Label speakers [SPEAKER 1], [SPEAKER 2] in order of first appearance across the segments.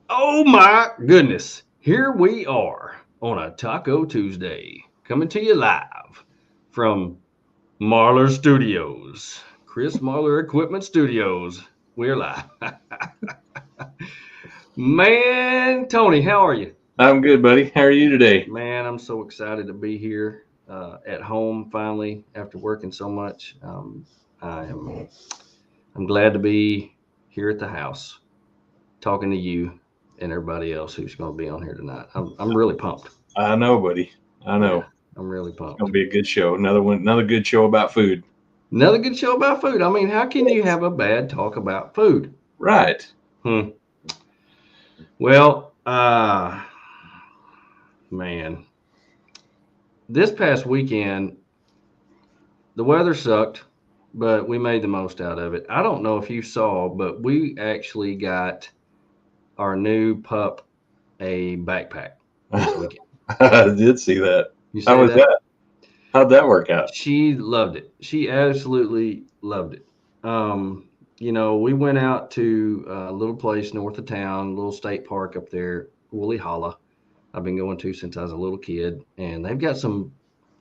[SPEAKER 1] Oh my goodness. Here we are on a Taco Tuesday, coming to you live from Marlar Studios, Chris Marlar Equipment Studios. We're live. Man, Tony, how are you?
[SPEAKER 2] I'm good, buddy. How are you today?
[SPEAKER 1] Man, I'm so excited to be here at home finally after working so much. I am I'm glad to be here at the house talking to you and everybody else who's going to be on here tonight. I'm really pumped.
[SPEAKER 2] I know, buddy. I
[SPEAKER 1] Yeah,
[SPEAKER 2] know.
[SPEAKER 1] I'm really
[SPEAKER 2] It's gonna
[SPEAKER 1] pumped.
[SPEAKER 2] be a good show. Another one. Another good show about food.
[SPEAKER 1] Another good show about food. I mean, how can you have a bad talk about food?
[SPEAKER 2] Right.
[SPEAKER 1] Hmm. Well, man, this past weekend the weather sucked, but we made the most out of it. I don't know if you saw, but we actually got our new pup a backpack this weekend.
[SPEAKER 2] I did see that.
[SPEAKER 1] You
[SPEAKER 2] How
[SPEAKER 1] say
[SPEAKER 2] was
[SPEAKER 1] that?
[SPEAKER 2] that? How'd that work out?
[SPEAKER 1] She loved it. She absolutely loved it. We went out to a little place north of town, a little state park up there, Woolly Holla. I've been going to since I was a little kid, and they've got some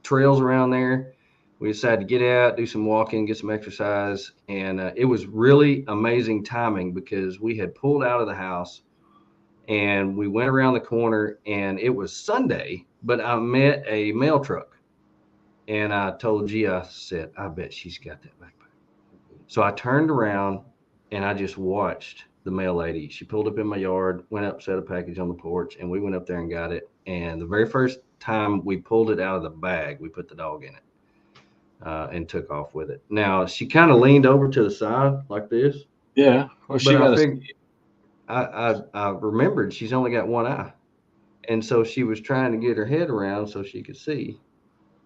[SPEAKER 1] trails around there. We decided to get out, do some walking, get some exercise, and it was really amazing timing because we had pulled out of the house and we went around the corner, and it was Sunday, but I met a mail truck. And I told Gia, I said, I bet she's got that backpack. So I turned around and I just watched the mail lady. She pulled up in my yard, went up, set a package on the porch, and we went up there and got it. And the very first time we pulled it out of the bag, we put the dog in it and took off with it. Now, she kind of leaned over to the side like this,
[SPEAKER 2] Yeah. Well,
[SPEAKER 1] but
[SPEAKER 2] she
[SPEAKER 1] I
[SPEAKER 2] got to
[SPEAKER 1] figured
[SPEAKER 2] see.
[SPEAKER 1] I remembered she's only got one eye. And so she was trying to get her head around so she could see.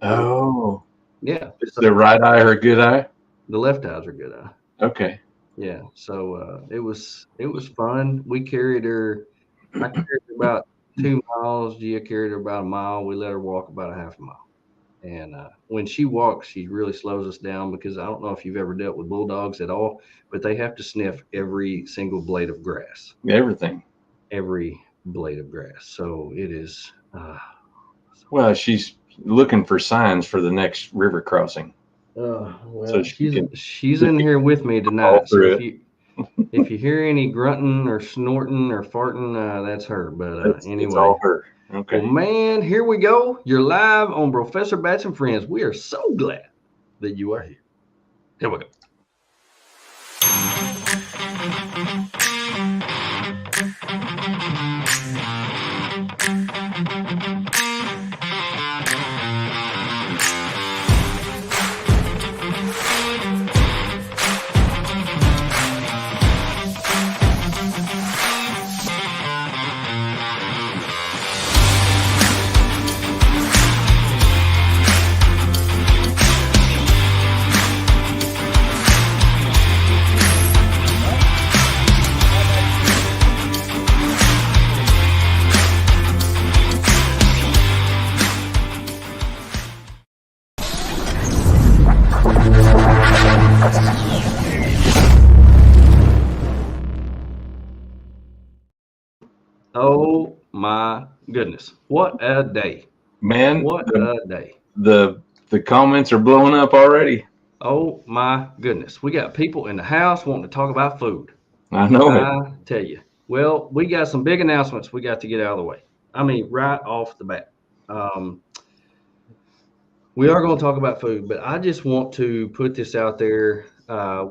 [SPEAKER 1] But
[SPEAKER 2] Oh,
[SPEAKER 1] yeah,
[SPEAKER 2] is
[SPEAKER 1] so
[SPEAKER 2] the right eye her good eye?
[SPEAKER 1] the left eye's are good eye.
[SPEAKER 2] Okay.
[SPEAKER 1] Yeah, so it was fun. We carried her. I carried her about 2 miles. Gia carried her about a mile. We let her walk about a half a mile. And when she walks, she really slows us down because I don't know if you've ever dealt with bulldogs at all, but they have to sniff every single blade of grass,
[SPEAKER 2] Everything.
[SPEAKER 1] every blade of grass. So it is.
[SPEAKER 2] Well, she's looking for signs for the next river crossing, so
[SPEAKER 1] Well,
[SPEAKER 2] she can
[SPEAKER 1] she's
[SPEAKER 2] so
[SPEAKER 1] in
[SPEAKER 2] she
[SPEAKER 1] here with me
[SPEAKER 2] can fall
[SPEAKER 1] tonight. So
[SPEAKER 2] through
[SPEAKER 1] if
[SPEAKER 2] it.
[SPEAKER 1] you hear any grunting or snorting or farting, that's her. But
[SPEAKER 2] It's
[SPEAKER 1] anyway,
[SPEAKER 2] all her.
[SPEAKER 1] well,
[SPEAKER 2] Okay.
[SPEAKER 1] man, here we go. You're live on Professor Bats and Friends. We are so glad that you are here. Here we go. Oh my goodness. What a day.
[SPEAKER 2] Man,
[SPEAKER 1] What a day.
[SPEAKER 2] the comments are blowing up already.
[SPEAKER 1] Oh my goodness. We got people in the house wanting to talk about food.
[SPEAKER 2] I know it.
[SPEAKER 1] I tell you. Well, we got some big announcements we got to get out of the way. I mean, right off the bat. Um, we are going to talk about food, but I just want to put this out there.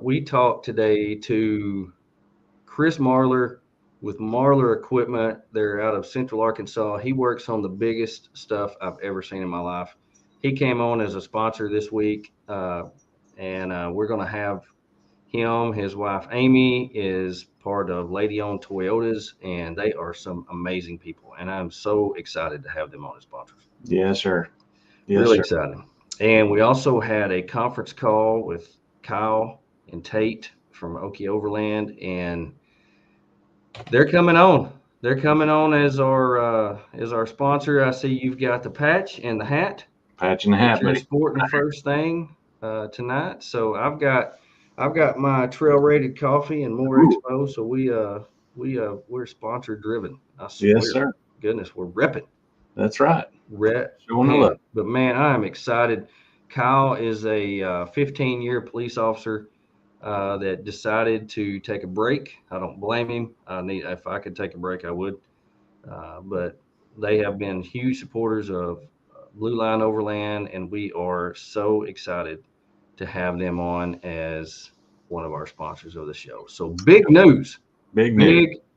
[SPEAKER 1] We talked today to Chris Marlar with Marlar Equipment. They're out of Central Arkansas. He works on the biggest stuff I've ever seen in my life. He came on as a sponsor this week, and we're going to have him. His wife Amy is part of Lady Owned Toyotas, and they are some amazing people. And I'm so excited to have them on as sponsors.
[SPEAKER 2] Yes, sir. Yes,
[SPEAKER 1] Really
[SPEAKER 2] sir.
[SPEAKER 1] exciting. And we also had a conference call with Kyle and Tate from Okie Overland, and they're coming on. They're coming on as our sponsor. I see you've got the patch and the hat
[SPEAKER 2] Patch and the
[SPEAKER 1] that
[SPEAKER 2] hat,
[SPEAKER 1] you're
[SPEAKER 2] buddy.
[SPEAKER 1] sporting first thing tonight. So I've got my trail rated coffee and more
[SPEAKER 2] Ooh,
[SPEAKER 1] expo. So we're sponsor driven. I
[SPEAKER 2] Yes,
[SPEAKER 1] swear,
[SPEAKER 2] sir.
[SPEAKER 1] goodness, we're repping.
[SPEAKER 2] That's right. Showing the
[SPEAKER 1] Red-handed.
[SPEAKER 2] love.
[SPEAKER 1] But man, I am excited. Kyle is a 15-year police officer that decided to take a break. I don't blame him. If I could take a break, I would. But they have been huge supporters of Blue Line Overland, and we are so excited to have them on as one of our sponsors of the show. So
[SPEAKER 2] Big news.
[SPEAKER 1] big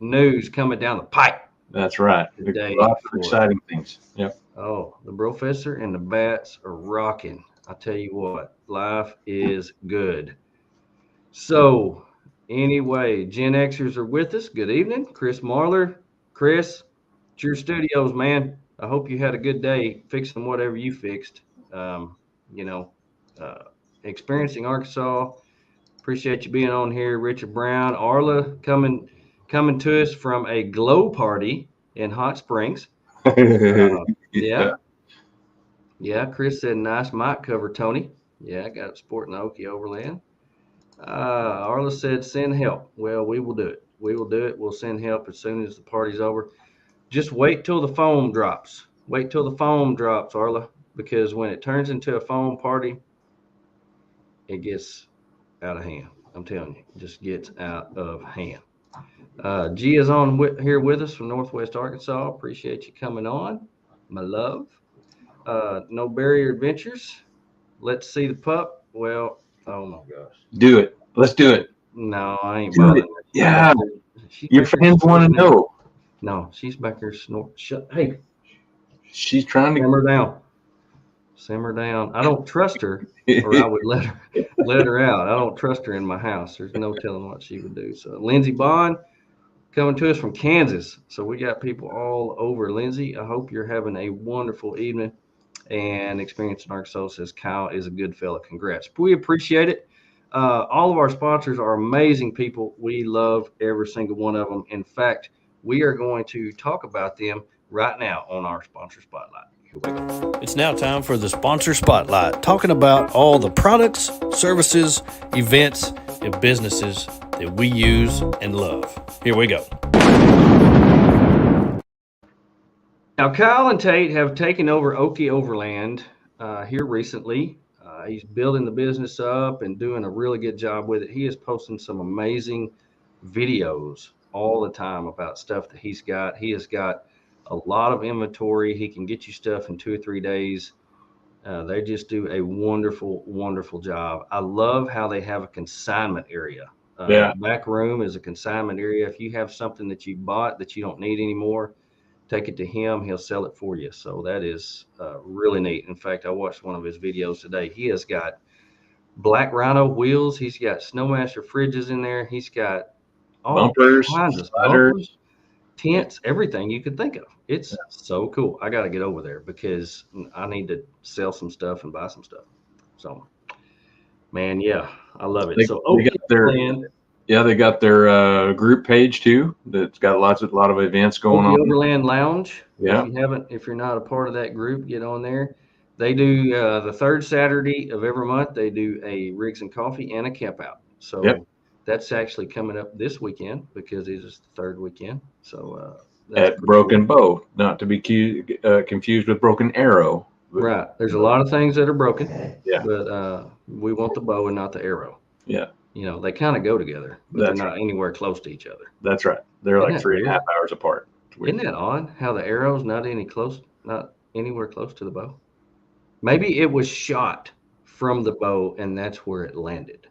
[SPEAKER 1] news coming down the pipe
[SPEAKER 2] That's right.
[SPEAKER 1] today
[SPEAKER 2] Lots of
[SPEAKER 1] for
[SPEAKER 2] exciting things. Yep.
[SPEAKER 1] oh, the professor and the bats are rocking. I tell you what, life is good. So, anyway, Gen Xers are with us. Good evening, Chris Marler. Chris, it's your studios, man. I hope you had a good day fixing whatever you fixed. Um, you know, uh, experiencing Arkansas. Appreciate you being on here, Richard Brown. Arla coming to us from a glow party in Hot Springs.
[SPEAKER 2] Yeah.
[SPEAKER 1] Yeah, yeah. Chris said nice mic cover, Tony. Yeah, I got it sporting the Okie Overland. Arla said, send help. Well, we will do it. We will do it. We'll send help as soon as the party's over. Just wait till the foam drops. Wait till the foam drops, Arla, because when it turns into a foam party, it gets out of hand. I'm telling you, it just gets out of hand. G is on here with us from Northwest Arkansas. Appreciate you coming on, my love. No Barrier Adventures. Let's see the pup. Well, oh my gosh.
[SPEAKER 2] Do it. Let's do it.
[SPEAKER 1] No, I ain't
[SPEAKER 2] Do it.
[SPEAKER 1] bothering her.
[SPEAKER 2] Yeah.
[SPEAKER 1] She's
[SPEAKER 2] Your
[SPEAKER 1] back there
[SPEAKER 2] fans want to
[SPEAKER 1] snorting.
[SPEAKER 2] know.
[SPEAKER 1] No, she's back there snorting. Shut. Hey,
[SPEAKER 2] She's trying
[SPEAKER 1] simmer down. Simmer down. I don't trust her, or I
[SPEAKER 2] to.
[SPEAKER 1] would let her out. I don't trust her in my house. There's no telling what she would do. So Lindsey Bond coming to us from Kansas. So we got people all over. Lindsey, I hope you're having a wonderful evening and experience in Arkansas. Says Kyle is a good fella. Congrats. We appreciate it. All of our sponsors are amazing people. We love every single one of them. In fact, we are going to talk about them right now on our sponsor spotlight. Here we go.
[SPEAKER 3] It's now time for the Sponsor Spotlight, talking about all the products, services, events, and businesses that we use and love. Here we go.
[SPEAKER 1] Now, Kyle and Tate have taken over Okie Overland here recently. He's building the business up and doing a really good job with it. He is posting some amazing videos all the time about stuff that he's got. He has got a lot of inventory. He can get you stuff in 2 or 3 days. They just do a wonderful, wonderful job. I love how they have a consignment area.
[SPEAKER 2] Yeah.
[SPEAKER 1] The back room is a consignment area. If you have something that you bought that you don't need anymore, take it to him. He'll sell it for you. So that is really neat. In fact, I watched one of his videos today. He has got Black Rhino wheels. He's got Snowmaster fridges in there. He's got all
[SPEAKER 2] Bumpers,
[SPEAKER 1] kinds of
[SPEAKER 2] sliders.
[SPEAKER 1] bumpers, tents, everything you could think of. It's so cool. I got to get over there because I need to sell some stuff and buy some stuff. So, man, yeah, I love it. So,
[SPEAKER 2] They got they got their group page too. That's got a lot of events going
[SPEAKER 1] Okie
[SPEAKER 2] on.
[SPEAKER 1] Overland Lounge.
[SPEAKER 2] Yeah.
[SPEAKER 1] If you're not a part of that group, get on there. They do the third Saturday of every month. They do a Rigs and Coffee and a camp out. So
[SPEAKER 2] Yep.
[SPEAKER 1] that's actually coming up this weekend because it is the third weekend. So that's
[SPEAKER 2] At Broken Bow, not to be confused with Broken Arrow.
[SPEAKER 1] Right. There's a lot of things that are broken.
[SPEAKER 2] Yeah.
[SPEAKER 1] But we want the bow and not the arrow.
[SPEAKER 2] Yeah.
[SPEAKER 1] You know, they kind of go together, but
[SPEAKER 2] That's
[SPEAKER 1] they're not anywhere close to each other.
[SPEAKER 2] That's right. They're
[SPEAKER 1] Isn't
[SPEAKER 2] like
[SPEAKER 1] that
[SPEAKER 2] 3.5 hours apart.
[SPEAKER 1] Isn't that odd how the arrow's not anywhere close to the bow? Maybe it was shot from the bow and that's where it landed.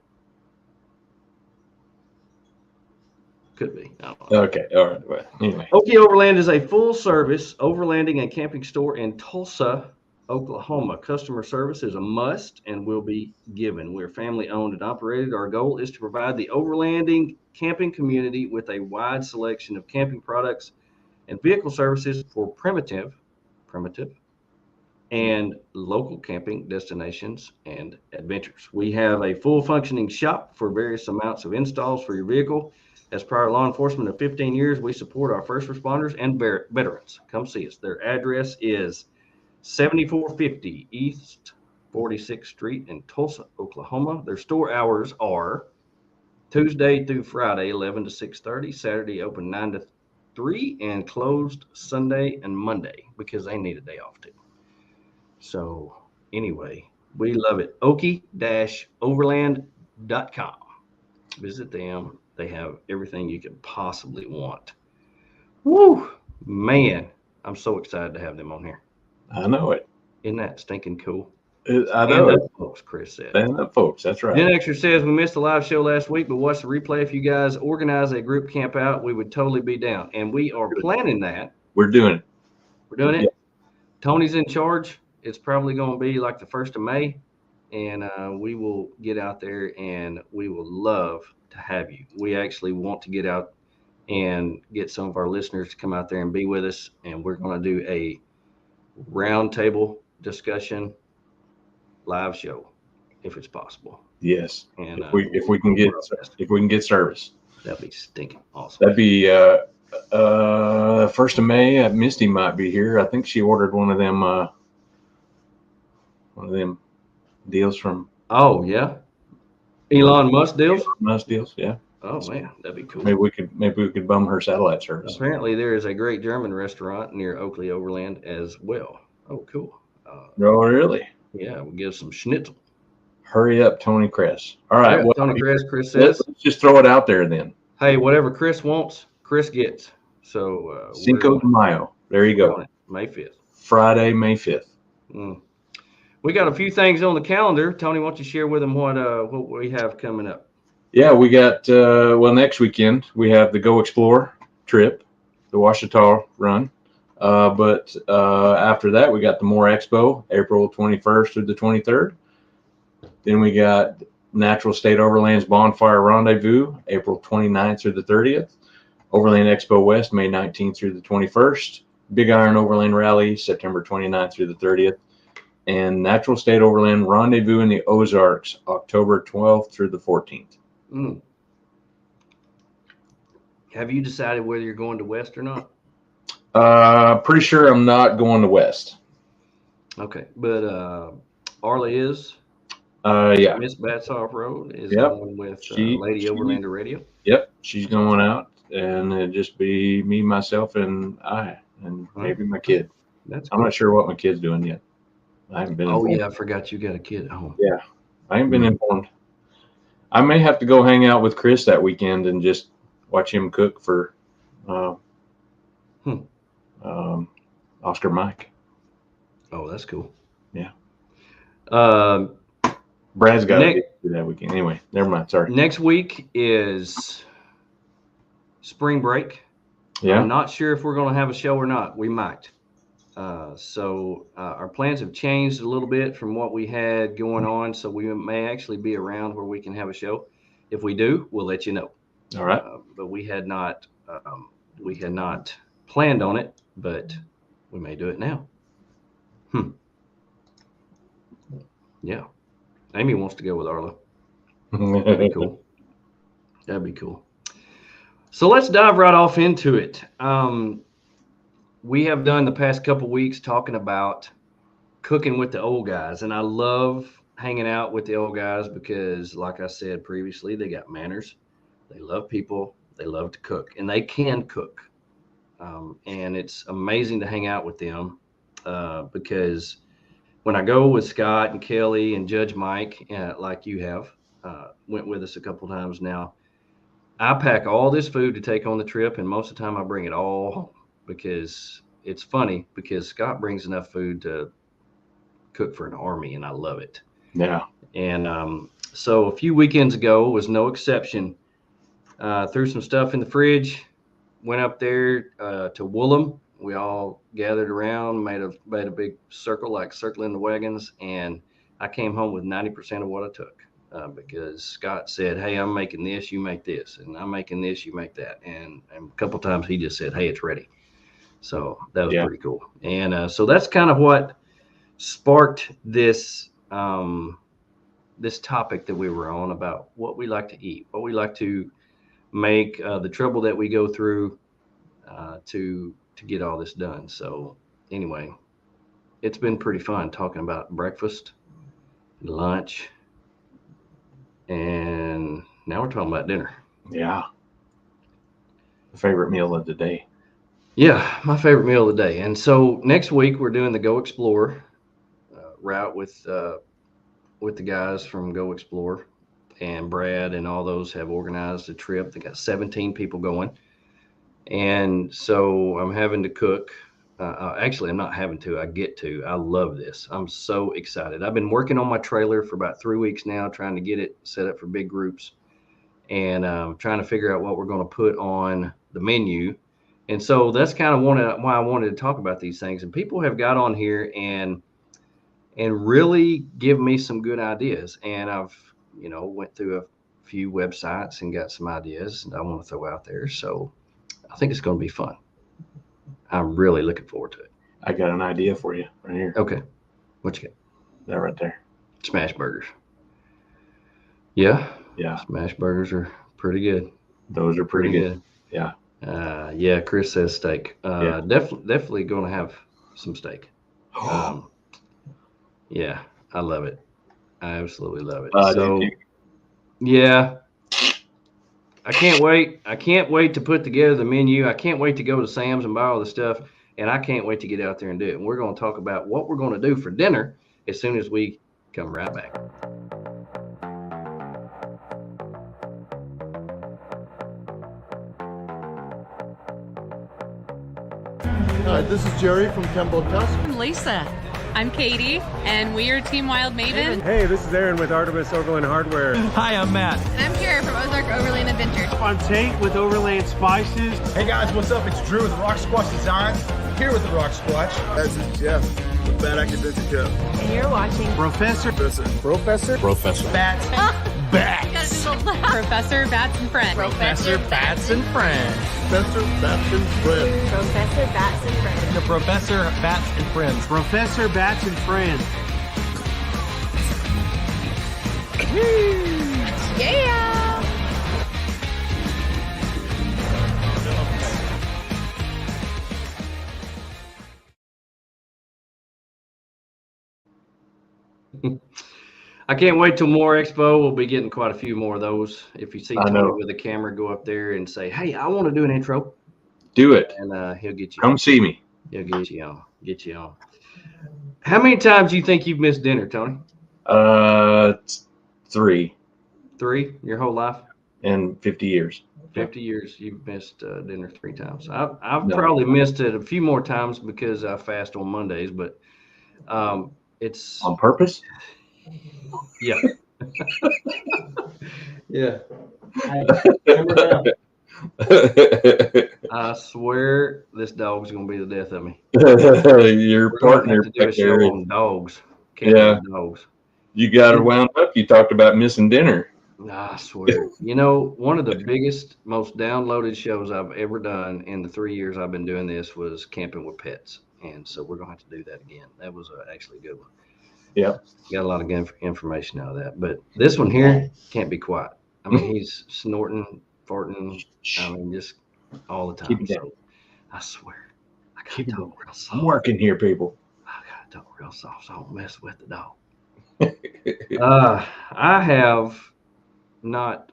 [SPEAKER 1] Could be. I don't know.
[SPEAKER 2] Okay. All right. Well, anyway.
[SPEAKER 1] Okie Overland is a full-service overlanding and camping store in Tulsa, Oklahoma. Customer service is a must and will be given. We're family-owned and operated. Our goal is to provide the overlanding camping community with a wide selection of camping products and vehicle services for primitive, and local camping destinations and adventures. We have a full functioning shop for various amounts of installs for your vehicle. As prior law enforcement of 15 years, we support our first responders and veterans. Come see us. Their address is 7450 East 46th Street in Tulsa, Oklahoma. Their store hours are Tuesday through Friday, 11 to 6:30. Saturday open 9 to 3 and closed Sunday and Monday because they need a day off too. So anyway, we love it. Okie-overland.com. Visit them. They have everything you could possibly want. Woo, man, I'm so excited to have them on here.
[SPEAKER 2] I know it.
[SPEAKER 1] Isn't that stinking cool?
[SPEAKER 2] I know
[SPEAKER 1] Stand
[SPEAKER 2] it.
[SPEAKER 1] up, folks, Chris said.
[SPEAKER 2] Stand up, folks. That's right.
[SPEAKER 1] Gen Xer says we missed the live show last week, but watch the replay. If you guys organize a group camp out, we would totally be down. And we are planning that.
[SPEAKER 2] We're doing it.
[SPEAKER 1] We're doing it.
[SPEAKER 2] Yeah.
[SPEAKER 1] Tony's in charge. It's probably going to be like the 1st of May. And we will get out there and we will love to have you. We actually want to get out and get some of our listeners to come out there and be with us. And we're going to do a roundtable discussion live show if it's possible.
[SPEAKER 2] Yes.
[SPEAKER 1] And
[SPEAKER 2] if we can get service,
[SPEAKER 1] that'd be stinking awesome.
[SPEAKER 2] That'd be 1st of May. Misty might be here. I think she ordered one of them deals from.
[SPEAKER 1] Oh yeah, Elon Musk deals.
[SPEAKER 2] Musk deals, yeah.
[SPEAKER 1] Oh man, that'd be cool.
[SPEAKER 2] Maybe we could bum her satellite service.
[SPEAKER 1] Apparently, there is a great German restaurant near Oakley Overland as well. Oh, cool.
[SPEAKER 2] Oh, really?
[SPEAKER 1] Yeah, we'll give some schnitzel.
[SPEAKER 2] Hurry up, Tony Kress. All right,
[SPEAKER 1] well, Tony Kress. Chris says,
[SPEAKER 2] let's just throw it out there then.
[SPEAKER 1] Hey, whatever Chris wants, Chris gets. So
[SPEAKER 2] Cinco de Mayo. There you go.
[SPEAKER 1] May 5th.
[SPEAKER 2] Friday, May 5th.
[SPEAKER 1] We got a few things on the calendar. Tony, why don't you share with them what we have coming up?
[SPEAKER 2] Yeah, we got next weekend we have the Go Explore trip, the Ouachita run. But after that, we got the More Expo, April 21st through the 23rd. Then we got Natural State Overland's Bonfire Rendezvous, April 29th through the 30th. Overland Expo West, May 19th through the 21st. Big Iron Overland Rally, September 29th through the 30th. And Natural State Overland Rendezvous in the Ozarks, October 12th through the 14th.
[SPEAKER 1] Have you decided whether you're going to West or not?
[SPEAKER 2] Pretty sure I'm not going to West.
[SPEAKER 1] Okay, but Arla is.
[SPEAKER 2] Yeah.
[SPEAKER 1] Miss Bats Off Road is going with Lady Overlander Radio.
[SPEAKER 2] Yep, she's going out, and it'd just be me, myself, and I, and maybe my kid. I'm not sure what my kid's doing yet. I haven't been informed.
[SPEAKER 1] Yeah, I forgot you got a kid at home.
[SPEAKER 2] Yeah, I ain't been informed. I may have to go hang out with Chris that weekend and just watch him cook for Oscar Mike.
[SPEAKER 1] Oh, that's cool.
[SPEAKER 2] Yeah. Brad's got to do that weekend. Anyway, never mind. Sorry.
[SPEAKER 1] Next week is spring break.
[SPEAKER 2] Yeah.
[SPEAKER 1] I'm not sure if we're going to have a show or not. We might. So our plans have changed a little bit from what we had going on. So we may actually be around where we can have a show. If we do, we'll let you know.
[SPEAKER 2] All right.
[SPEAKER 1] But we had not planned on it, but we may do it now. Yeah. Amy wants to go with Arla. That'd be cool. That'd be cool. So let's dive right off into it. We have done the past couple weeks talking about cooking with the old guys, and I love hanging out with the old guys because, like I said previously, they got manners, they love people, they love to cook, and they can cook. And it's amazing to hang out with them because when I go with Scott and Kelly and Judge Mike, like you have, went with us a couple times now, I pack all this food to take on the trip, and most of the time I bring it all home because it's funny because Scott brings enough food to cook for an army, and I love it.
[SPEAKER 2] Yeah.
[SPEAKER 1] And so a few weekends ago was no exception. Threw some stuff in the fridge, went up there to Woolham. We all gathered around, made a big circle, like circling the wagons, and I came home with 90% of what I took because Scott said, hey, I'm making this, you make this, and I'm making this, you make that. And a couple times he just said, hey, it's ready. So that was pretty cool. And so that's kind of what sparked this this topic that we were on about what we like to eat, what we like to make, the trouble that we go through to get all this done. So anyway, it's been pretty fun talking about breakfast, lunch, and Now we're talking about dinner.
[SPEAKER 2] Yeah. Favorite meal of the day.
[SPEAKER 1] Yeah, my favorite meal of the day. And so next week we're doing the Go Explore route with the guys from Go Explore, and Brad and all those have organized a trip. They got 17 people going, and so I'm having to cook. Actually, I'm not having to. I get to. I love this. I'm so excited. I've been working on my trailer for about 3 weeks now, trying to get it set up for big groups, and trying to figure out what we're going to put on the menu. And so that's kind of why I wanted to talk about these things. And people have got on here and really give me some good ideas. And I've, went through a few websites and got some ideas that I want to throw out there. So I think it's going to be fun. I'm really looking forward to it.
[SPEAKER 2] I got an idea for you right here.
[SPEAKER 1] Okay. What you got?
[SPEAKER 2] That right there.
[SPEAKER 1] Smash burgers. Yeah.
[SPEAKER 2] Yeah.
[SPEAKER 1] Smash burgers are pretty good.
[SPEAKER 2] Those are pretty good. Yeah.
[SPEAKER 1] Yeah. Chris says steak.
[SPEAKER 2] Yeah.
[SPEAKER 1] Definitely going to have some steak. Yeah, I love it. I absolutely love it. So, yeah, I can't wait. I can't wait to put together the menu. I can't wait to go to Sam's and buy all the stuff, and I can't wait to get out there and do it. And we're going to talk about what we're going to do for dinner as soon as we come right back.
[SPEAKER 4] Hi, this is Jerry from Kemble Tusk.
[SPEAKER 5] I'm Lisa. I'm Katie, and we are Team Wild Maven.
[SPEAKER 6] Hey, this is Aaron with Artemis Overland Hardware.
[SPEAKER 7] Hi, I'm Matt.
[SPEAKER 8] And I'm Kara from Ozark Overland Adventure.
[SPEAKER 6] I'm Tate with Overland Spices.
[SPEAKER 9] Hey guys, what's up? It's Drew with Rock Squatch Designs, here with the Rock Squatch.
[SPEAKER 4] This is Jeff with Bad Academic Cup.
[SPEAKER 8] And you're watching
[SPEAKER 6] Professor
[SPEAKER 8] Bats.
[SPEAKER 5] Professor Bats and Friends.
[SPEAKER 7] Professor Bats and Friends.
[SPEAKER 4] Professor Bats and Friends.
[SPEAKER 8] Professor Bats and Friends.
[SPEAKER 7] The Professor Bats and Friends.
[SPEAKER 6] Professor Bats and Friends.
[SPEAKER 8] Yeah!
[SPEAKER 1] I can't wait till more expo. We'll be getting quite a few more of those. If you see Tony with a camera, go up there and say, "Hey, I want to do an intro."
[SPEAKER 2] Do it.
[SPEAKER 1] And he'll get you.
[SPEAKER 2] Come see me.
[SPEAKER 1] He'll get you on. Get you on. How many times do you think you've missed dinner, Tony?
[SPEAKER 2] 3.
[SPEAKER 1] 3 your whole life?
[SPEAKER 2] In 50 years.
[SPEAKER 1] 50 years you've missed dinner 3 times. I've probably missed it a few more times because I fast on Mondays, but it's
[SPEAKER 2] on purpose.
[SPEAKER 1] Yeah. Yeah. I swear this dog's gonna be the death of me.
[SPEAKER 2] Your partner
[SPEAKER 1] to do a show on dogs. Dogs.
[SPEAKER 2] You got her wound up. You talked about missing dinner.
[SPEAKER 1] I swear. One of the biggest, most downloaded shows I've ever done in the 3 years I've been doing this was Camping with Pets. And so we're going to have to do that again. That was actually a good one.
[SPEAKER 2] Yeah.
[SPEAKER 1] Got a lot of good information out of that. But this one here can't be quiet. I mean, he's snorting, farting, just all the time.
[SPEAKER 2] Keep it down.
[SPEAKER 1] So I swear, I got to talk real soft.
[SPEAKER 2] I'm working here, people.
[SPEAKER 1] I got to talk real soft so I don't mess with the dog. I have not,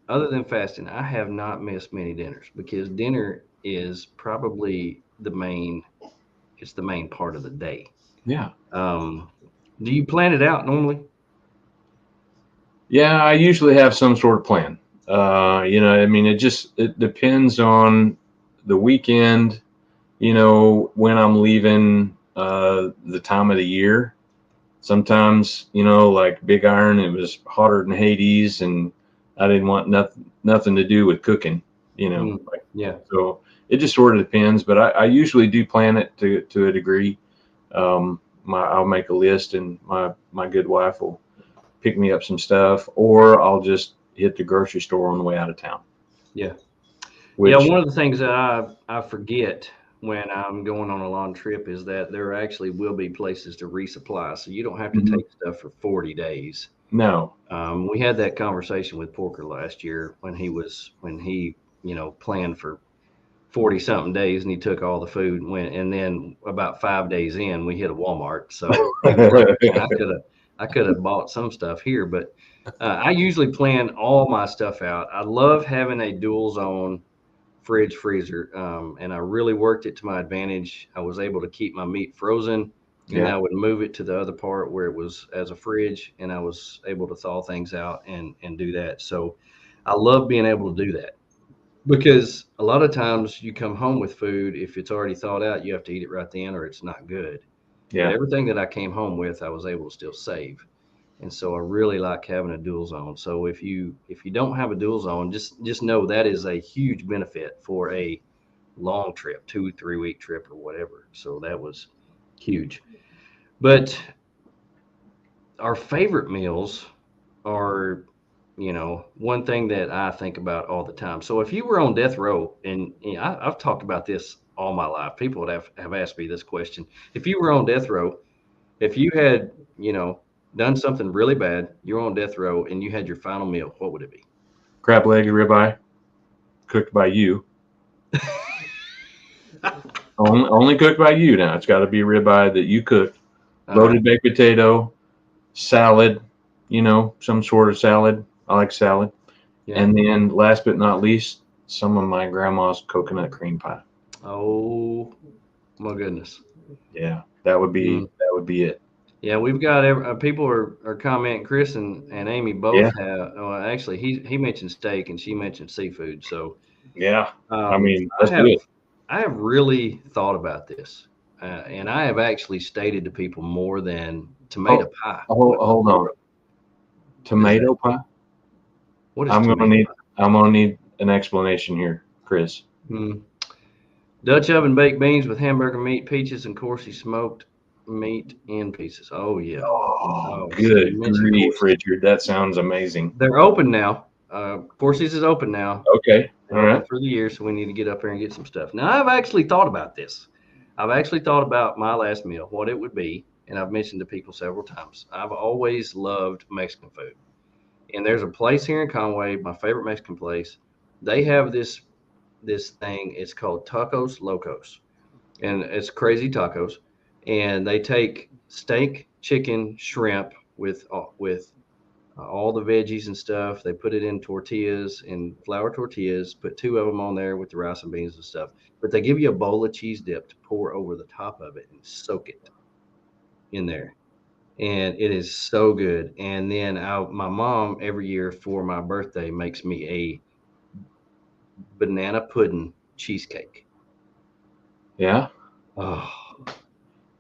[SPEAKER 1] other than fasting, I have not missed many dinners because dinner is probably the main part of the day.
[SPEAKER 2] Yeah.
[SPEAKER 1] Do you plan it out normally?
[SPEAKER 2] Yeah, I usually have some sort of plan. It depends on the weekend, when I'm leaving, the time of the year. Sometimes, like Big Iron, it was hotter than Hades, and I didn't want nothing to do with cooking, So it just sort of depends, but I usually do plan it to a degree. I'll make a list, and my good wife will pick me up some stuff, or I'll just hit the grocery store on the way out of town.
[SPEAKER 1] Yeah. One of the things that I forget when I'm going on a long trip is that there actually will be places to resupply. So you don't have to take stuff for 40 days.
[SPEAKER 2] No.
[SPEAKER 1] We had that conversation with Porker last year when he planned for 40 something days and he took all the food and went, and then about 5 days in, we hit a Walmart. So I I could have bought some stuff here, but I usually plan all my stuff out. I love having a dual zone fridge freezer, and I really worked it to my advantage. I was able to keep my meat frozen, and
[SPEAKER 2] Yeah.
[SPEAKER 1] I would move it to the other part where it was as a fridge, and I was able to thaw things out and do that. So I love being able to do that because a lot of times you come home with food, if it's already thawed out, you have to eat it right then or it's not good. But
[SPEAKER 2] Yeah.
[SPEAKER 1] everything that I came home with, I was able to still save. And so I really like having a dual zone. So if you don't have a dual zone, just know that is a huge benefit for a long trip, 2-3 week trip or whatever. So that was huge. But our favorite meals are, one thing that I think about all the time. So if you were on death row, and I've talked about this all my life, people would have asked me this question. If you were on death row, if you had, done something really bad, you're on death row and you had your final meal, what would it be?
[SPEAKER 2] Crab leg and ribeye, cooked by you. Only cooked by you now. It's got to be ribeye that you cook. Loaded baked potato, salad, some sort of salad. I like salad.
[SPEAKER 1] Yeah.
[SPEAKER 2] And then last but not least, some of my grandma's coconut cream pie.
[SPEAKER 1] Oh my goodness.
[SPEAKER 2] Yeah, that would be it.
[SPEAKER 1] Yeah, we've got people are commenting. Chris and Amy both have. Well, actually, he mentioned steak and she mentioned seafood. So
[SPEAKER 2] Yeah, I mean,
[SPEAKER 1] I
[SPEAKER 2] let's do it.
[SPEAKER 1] have really thought about this, and I have actually stated to people more than tomato pie.
[SPEAKER 2] Hold on. Tomato pie?
[SPEAKER 1] What is
[SPEAKER 2] I'm
[SPEAKER 1] tomato
[SPEAKER 2] gonna need
[SPEAKER 1] pie?
[SPEAKER 2] I'm gonna need an explanation here, Chris.
[SPEAKER 1] Dutch oven baked beans with hamburger meat, peaches, and coarsely smoked meat in pieces. Oh yeah.
[SPEAKER 2] Oh,
[SPEAKER 1] So you
[SPEAKER 2] good
[SPEAKER 1] mentioned
[SPEAKER 2] grief,
[SPEAKER 1] Courses.
[SPEAKER 2] Richard. That sounds amazing.
[SPEAKER 1] They're open now. Courses is open now.
[SPEAKER 2] Okay.
[SPEAKER 1] They're
[SPEAKER 2] All
[SPEAKER 1] open
[SPEAKER 2] right.
[SPEAKER 1] for the year, so we need to get up there and get some stuff. Now, I've actually thought about this. I've actually thought about my last meal, what it would be, and I've mentioned to people several times. I've always loved Mexican food. And there's a place here in Conway, my favorite Mexican place. They have this thing. It's called Tacos Locos, and it's crazy tacos. And they take steak, chicken, shrimp with all the veggies and stuff. They put it in tortillas and flour tortillas, put two of them on there with the rice and beans and stuff. But they give you a bowl of cheese dip to pour over the top of it and soak it in there. And it is so good. And then my mom every year for my birthday makes me a banana pudding cheesecake.
[SPEAKER 2] Yeah.
[SPEAKER 1] Oh,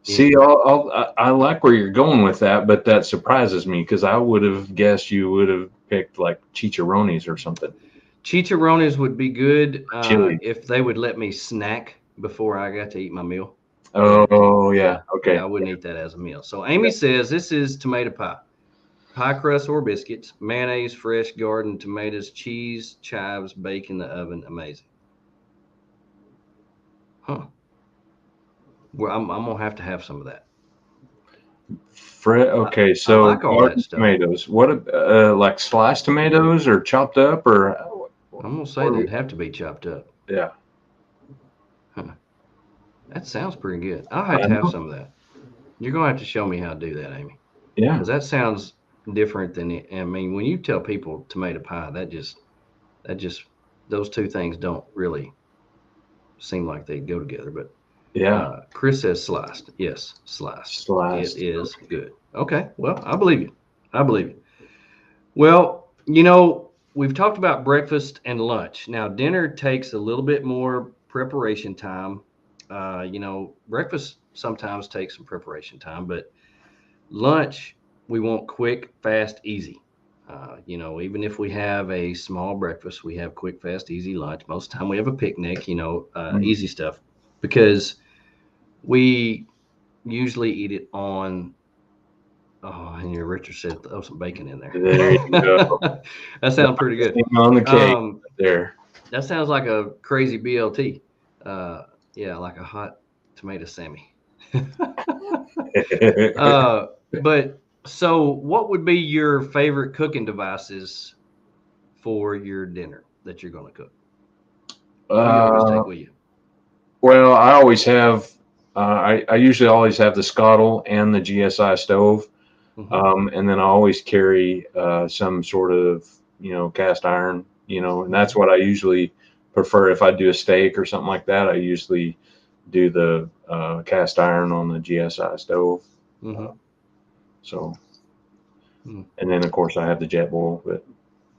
[SPEAKER 2] See, I like where you're going with that, but that surprises me because I would have guessed you would have picked like chicharrones or something.
[SPEAKER 1] chicharrones would be good
[SPEAKER 2] Chili.
[SPEAKER 1] if they would let me snack before I got to eat my meal.
[SPEAKER 2] Oh, yeah. Okay.
[SPEAKER 1] Yeah, I wouldn't eat that as a meal. So Amy says this is tomato pie. Pie crust or biscuits, mayonnaise, fresh garden tomatoes, cheese, chives, bake in the oven. Amazing. Huh. Well, I'm going to have some of that.
[SPEAKER 2] Okay,
[SPEAKER 1] I
[SPEAKER 2] so
[SPEAKER 1] like all that stuff.
[SPEAKER 2] tomatoes. What, like sliced tomatoes or chopped up or?
[SPEAKER 1] I'm going to say they'd have to be chopped up.
[SPEAKER 2] Yeah.
[SPEAKER 1] Huh. That sounds pretty good. I'll have to have some of that. You're going to have to show me how to do that, Amy.
[SPEAKER 2] Yeah.
[SPEAKER 1] Because that sounds different than it. I mean, when you tell people tomato pie, that just those two things don't really seem like they go together. But
[SPEAKER 2] yeah,
[SPEAKER 1] Chris says sliced. Yes, sliced.
[SPEAKER 2] Sliced.
[SPEAKER 1] It is good. Okay, well, I believe you. I believe you. Well, we've talked about breakfast and lunch. Now, dinner takes a little bit more preparation time. Breakfast sometimes takes some preparation time, but lunch, we want quick, fast, easy. Even if we have a small breakfast, we have quick, fast, easy lunch. Most of the time we have a picnic, easy stuff, because we usually eat it on, and your Richard said, throw some bacon in there.
[SPEAKER 2] There you go.
[SPEAKER 1] That sounds pretty good.
[SPEAKER 2] On the cake there.
[SPEAKER 1] That sounds like a crazy BLT. Yeah, like a hot tomato Sammy. But so what would be your favorite cooking devices for your dinner that you're going to cook? What do you always take with you?
[SPEAKER 2] Well, I always have, I usually always have the Scottle and the GSI stove. And then I always carry some sort of, cast iron, and that's what I usually prefer. If I do a steak or something like that, I usually do the cast iron on the GSI stove. So, and then of course I have the jet boil. But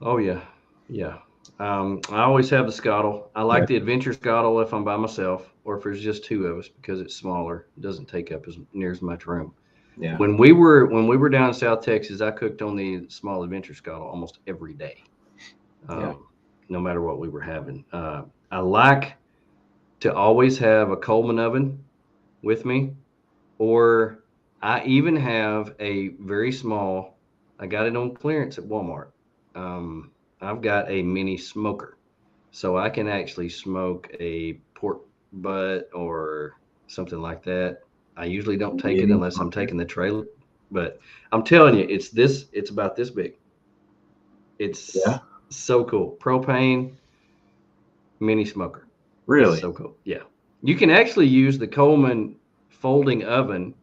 [SPEAKER 1] oh yeah, yeah. I always have the scuttle. I like the adventure scuttle if I'm by myself, or if there's just two of us, because it's smaller. It doesn't take up as near as much room.
[SPEAKER 2] Yeah.
[SPEAKER 1] When we were down in South Texas, I cooked on the small adventure scuttle almost every day, no matter what we were having. I like to always have a Coleman oven with me, or I even have a very small. I got it on clearance at Walmart. I've got a mini smoker, so I can actually smoke a pork butt or something like that. I usually don't take it unless I'm taking the trailer, but I'm telling you, it's about this big. It's so cool. Propane mini smoker.
[SPEAKER 2] Really?
[SPEAKER 1] It's so cool. Yeah. You can actually use the Coleman folding oven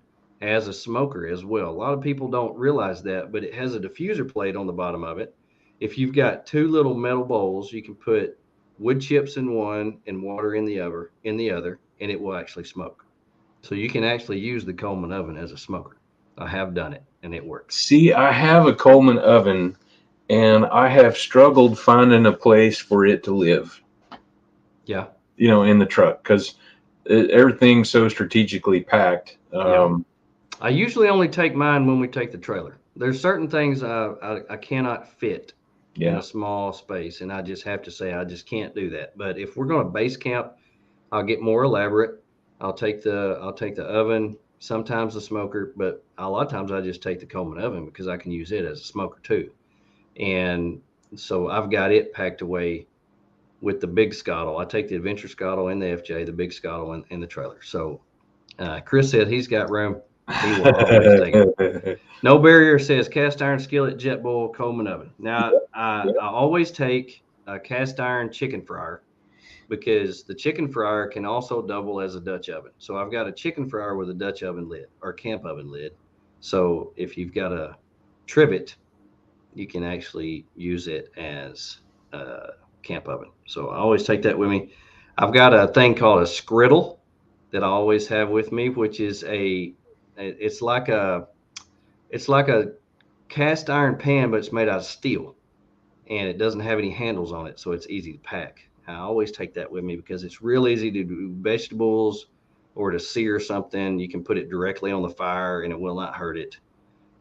[SPEAKER 1] as a smoker as well. A lot of people don't realize that, but it has a diffuser plate on the bottom of it. If you've got two little metal bowls, you can put wood chips in one and water in the other, and it will actually smoke. So you can actually use the Coleman oven as a smoker. I have done it, and it works.
[SPEAKER 2] See, I have a Coleman oven, and I have struggled finding a place for it to live.
[SPEAKER 1] Yeah.
[SPEAKER 2] In the truck, because everything's so strategically packed.
[SPEAKER 1] I usually only take mine when we take the trailer. There's certain things I cannot fit in a small space, and I just have to say I just can't do that. But if we're going to base camp, I'll get more elaborate. I'll take the oven, sometimes the smoker, but a lot of times I just take the Coleman oven because I can use it as a smoker too. And so I've got it packed away with the big scuttle. I take the adventure scuttle and the FJ, the big scuttle in the trailer. So Chris said he's got room. He will always take it. No Barrier says cast iron skillet, jet boil, Coleman oven. Now, I always take a cast iron chicken fryer, because the chicken fryer can also double as a Dutch oven. So I've got a chicken fryer with a Dutch oven lid or camp oven lid. So if you've got a trivet, you can actually use it as a camp oven. So I always take that with me. I've got a thing called a scriddle that I always have with me, which is it's like a cast iron pan, but it's made out of steel, and it doesn't have any handles on it, so it's easy to pack. I always take that with me because it's real easy to do vegetables or to sear something. You can put it directly on the fire and it will not hurt it.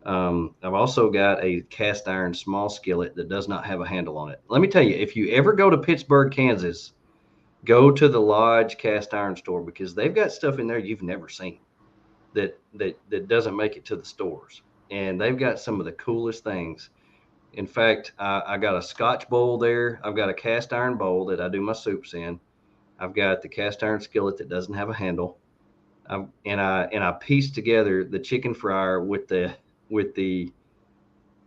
[SPEAKER 1] I've also got a cast iron small skillet that does not have a handle on it. Let me tell you, if you ever go to Pittsburgh, Kansas, go to the Lodge cast iron store, because they've got stuff in there you've never seen that doesn't make it to the stores. And they've got some of the coolest things. In fact, I got a Scotch bowl there. I've got a cast iron bowl that I do my soups in. I've got the cast iron skillet that doesn't have a handle. And I pieced together the chicken fryer with the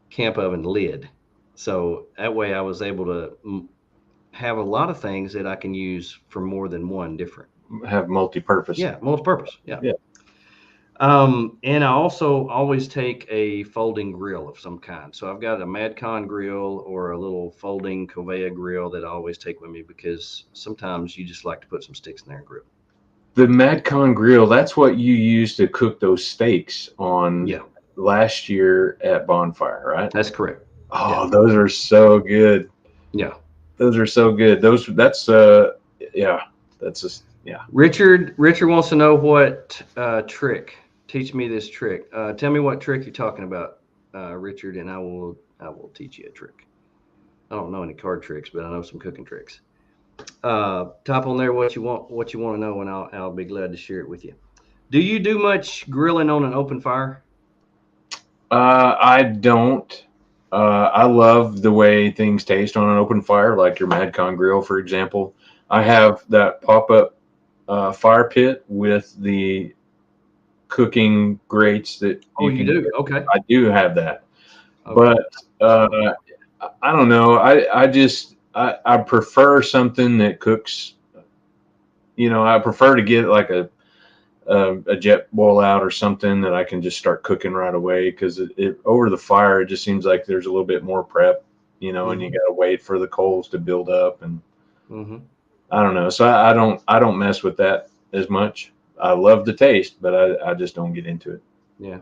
[SPEAKER 1] camp oven lid. So that way I was able to have a lot of things that I can use for more than one different.
[SPEAKER 2] Have multi-purpose.
[SPEAKER 1] Yeah, multi-purpose. Yeah. And I also always take a folding grill of some kind. So I've got a Madcon grill or a little folding Covea grill that I always take with me, because sometimes you just like to put some sticks in there and grill.
[SPEAKER 2] The Madcon grill, that's what you used to cook those steaks on last year at Bonfire, right?
[SPEAKER 1] That's correct.
[SPEAKER 2] Oh, those are so good.
[SPEAKER 1] Yeah.
[SPEAKER 2] Those are so good. Richard
[SPEAKER 1] wants to know what trick. Teach me this trick. Tell me what trick you're talking about, Richard, and I will teach you a trick. I don't know any card tricks, but I know some cooking tricks. Type on there what you want to know, and I'll be glad to share it with you. Do you do much grilling on an open fire?
[SPEAKER 2] I don't. I love the way things taste on an open fire, like your Madcon grill, for example. I have that pop-up fire pit with the cooking grates that
[SPEAKER 1] you do. Okay.
[SPEAKER 2] I do have that. Okay. But I don't know. I prefer something that cooks. I prefer to get like a a jet boil out or something that I can just start cooking right away. Because it over the fire, it just seems like there's a little bit more prep, and you got to wait for the coals to build up, and I don't know. So I don't mess with that as much. I love the taste, but I just don't get into it.
[SPEAKER 1] Yeah.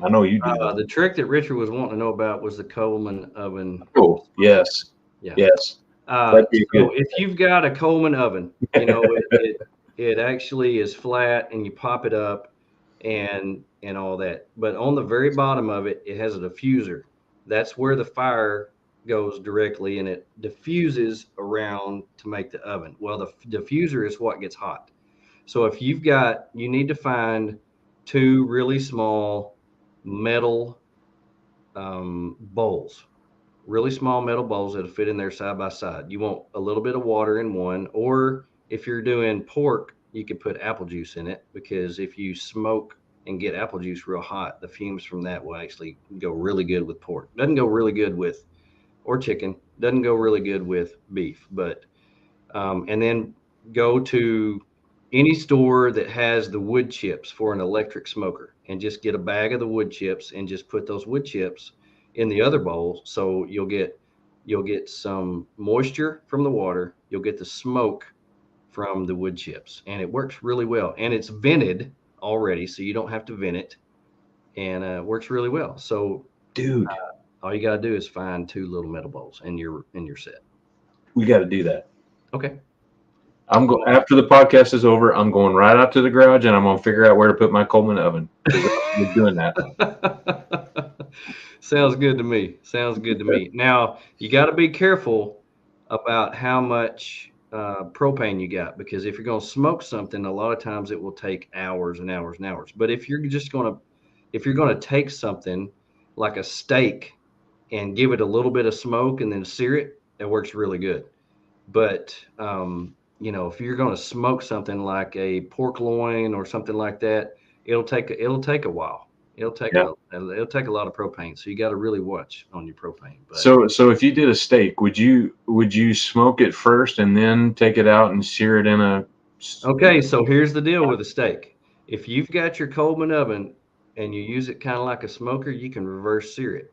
[SPEAKER 2] I know you do.
[SPEAKER 1] The trick that Richard was wanting to know about was the Coleman oven.
[SPEAKER 2] Oh, yes.
[SPEAKER 1] Yeah.
[SPEAKER 2] Yes.
[SPEAKER 1] So if you've got a Coleman oven, it actually is flat, and you pop it up and all that. But on the very bottom of it, it has a diffuser. That's where the fire goes directly, and it diffuses around to make the oven. Well, the diffuser is what gets hot. So if you need to find 2 really small metal bowls, really small metal bowls that'll fit in there side by side. You want a little bit of water in one, or if you're doing pork, you could put apple juice in it, because if you smoke and get apple juice real hot, the fumes from that will actually go really good with pork. Doesn't go really good with, or chicken, doesn't go really good with beef, but and then go to any store that has the wood chips for an electric smoker, and just get a bag of the wood chips and just put those wood chips in the other bowl. So you'll get some moisture from the water. You'll get the smoke from the wood chips, and it works really well. And it's vented already, so you don't have to vent it, and it works really well. So,
[SPEAKER 2] dude,
[SPEAKER 1] all you gotta do is find 2 little metal bowls, and you're set.
[SPEAKER 2] We got to do that.
[SPEAKER 1] Okay.
[SPEAKER 2] After the podcast is over, I'm going right out to the garage, and I'm going to figure out where to put my Coleman oven. We're doing that.
[SPEAKER 1] Sounds good to me. Now, you got to be careful about how much propane you got, because if you're going to smoke something, a lot of times it will take hours and hours and hours. But if you're going to take something like a steak and give it a little bit of smoke and then sear it, that works really good. But if you're going to smoke something like a pork loin or something like that, it'll take a while. It'll take a lot of propane. So you got to really watch on your propane. But,
[SPEAKER 2] so if you did a steak, would you smoke it first and then take it out and sear it in a?
[SPEAKER 1] Okay, so here's the deal with a steak. If you've got your Coleman oven and you use it kind of like a smoker, you can reverse sear it.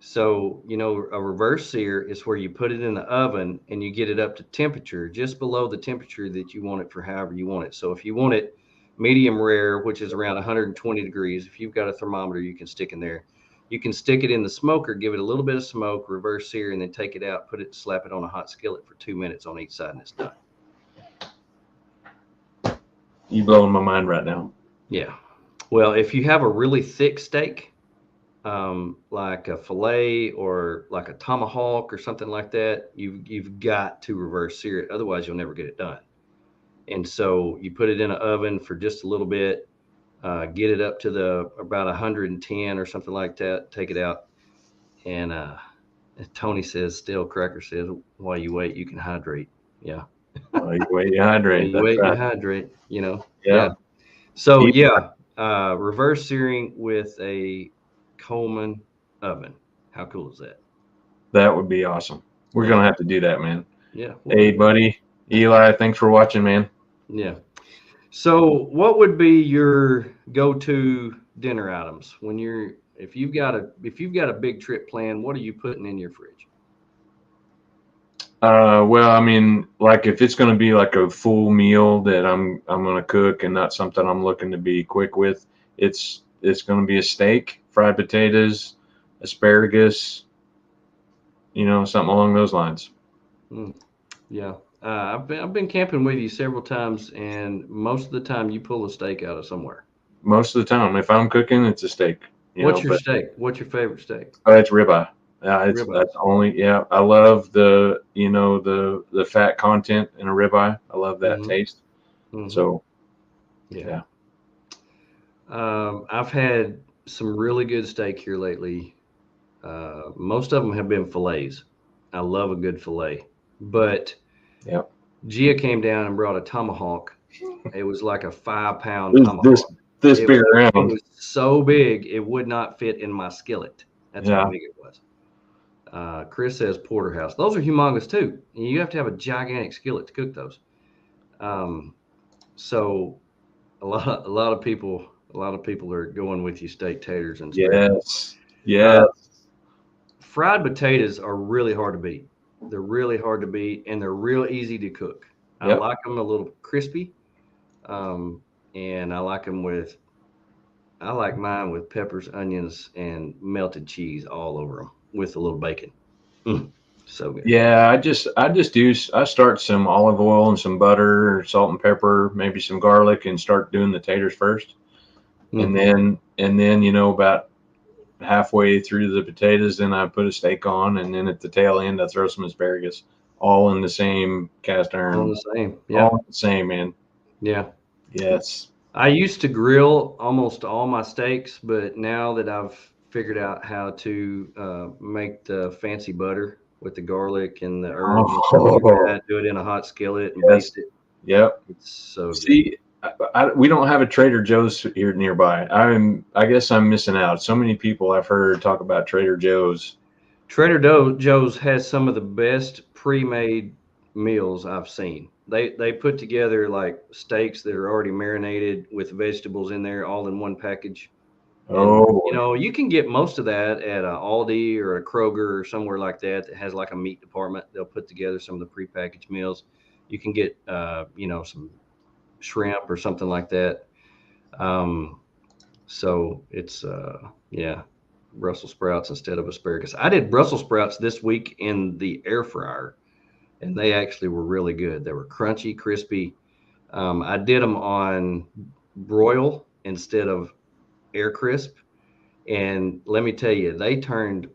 [SPEAKER 1] So, a reverse sear is where you put it in the oven and you get it up to temperature, just below the temperature that you want it for, however you want it. So if you want it medium rare, which is around 120 degrees, if you've got a thermometer, you can stick in there. You can stick it in the smoker, give it a little bit of smoke, reverse sear, and then take it out, slap it on a hot skillet for 2 minutes on each side, and it's done.
[SPEAKER 2] You're blowing my mind right now.
[SPEAKER 1] Yeah. Well, if you have a really thick steak, like a fillet or like a tomahawk or something like that, you've got to reverse sear it. Otherwise, you'll never get it done. And so you put it in an oven for just a little bit, get it up to about 110 or something like that, take it out. And Tony says, Cracker says, while you wait, you can hydrate. Yeah.
[SPEAKER 2] While you wait, you hydrate.
[SPEAKER 1] You hydrate, Yeah. So, reverse searing with a Coleman oven. How cool is that?
[SPEAKER 2] That would be awesome. We're going to have to do that, man.
[SPEAKER 1] Yeah.
[SPEAKER 2] Hey, buddy. Eli, thanks for watching, man.
[SPEAKER 1] Yeah. So what would be your go-to dinner items if you've got a big trip planned? What are you putting in your fridge?
[SPEAKER 2] Well, I mean, like if it's going to be like a full meal that I'm going to cook and not something I'm looking to be quick with, it's going to be a steak, fried potatoes, asparagus, something along those lines.
[SPEAKER 1] Yeah. I've been camping with you several times, and most of the time you pull a steak out of somewhere.
[SPEAKER 2] Most of the time, if I'm cooking, it's a steak.
[SPEAKER 1] What's your steak? What's your favorite steak?
[SPEAKER 2] Oh, it's ribeye. That's only. Yeah, I love the the fat content in a ribeye. I love that taste. Mm-hmm. So, yeah.
[SPEAKER 1] I've had some really good steak here lately. Most of them have been fillets. I love a good fillet, but Gia came down and brought a tomahawk. It was like a 5-pound tomahawk.
[SPEAKER 2] This big around.
[SPEAKER 1] It was so big it would not fit in my skillet. That's how big it was. Chris says porterhouse. Those are humongous too. You have to have a gigantic skillet to cook those. So a lot of people are going with you, steak taters and asparagus.
[SPEAKER 2] Yes.
[SPEAKER 1] Fried potatoes are really hard to beat. They're really hard to beat, and they're real easy to cook. I
[SPEAKER 2] Yep.
[SPEAKER 1] like them a little crispy, um, and I like mine with peppers, onions, and melted cheese all over them with a little bacon. Mm, so good.
[SPEAKER 2] Yeah, I start some olive oil and some butter, salt and pepper, maybe some garlic, and start doing the taters first. And
[SPEAKER 1] Mhm.
[SPEAKER 2] then about halfway through the potatoes, then I put a steak on, and then at the tail end I throw some asparagus, all in the same cast
[SPEAKER 1] All
[SPEAKER 2] iron,
[SPEAKER 1] the same. Yeah.
[SPEAKER 2] all the same, man.
[SPEAKER 1] Yeah.
[SPEAKER 2] Yes.
[SPEAKER 1] I used to grill almost all my steaks, but now that I've figured out how to make the fancy butter with the garlic and the herbs and stuff like
[SPEAKER 2] Oh,
[SPEAKER 1] that, do it in a hot skillet and
[SPEAKER 2] yes.
[SPEAKER 1] baste it.
[SPEAKER 2] Yep.
[SPEAKER 1] It's so good.
[SPEAKER 2] See, we don't have a Trader Joe's here nearby. I guess I'm missing out. So many people I've heard talk about Trader Joe's.
[SPEAKER 1] Joe's has some of the best pre-made meals I've seen. They put together like steaks that are already marinated with vegetables in there, all in one package. And
[SPEAKER 2] Oh, boy.
[SPEAKER 1] you can get most of that at a Aldi or a Kroger or somewhere like that that has like a meat department. They'll put together some of the prepackaged meals. You can get some shrimp or something like that. Um, so it's yeah, Brussels sprouts instead of asparagus. I did Brussels sprouts this week in the air fryer, and they actually were really good. They were crunchy, crispy. I did them on broil instead of air crisp, and let me tell you, they turned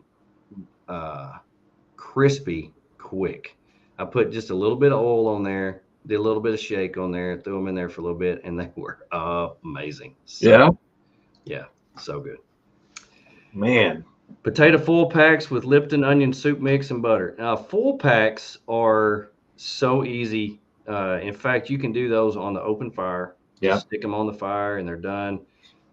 [SPEAKER 1] uh, crispy quick. I put just a little bit of oil on there, did a little bit of shake on there, threw them in there for a little bit, and they were amazing. So
[SPEAKER 2] Yeah,
[SPEAKER 1] yeah, so good.
[SPEAKER 2] man.
[SPEAKER 1] Potato full packs with Lipton onion soup mix and butter. Now, full packs are so easy. In fact, you can do those on the open fire.
[SPEAKER 2] Yeah.
[SPEAKER 1] Just stick them on the fire and they're done.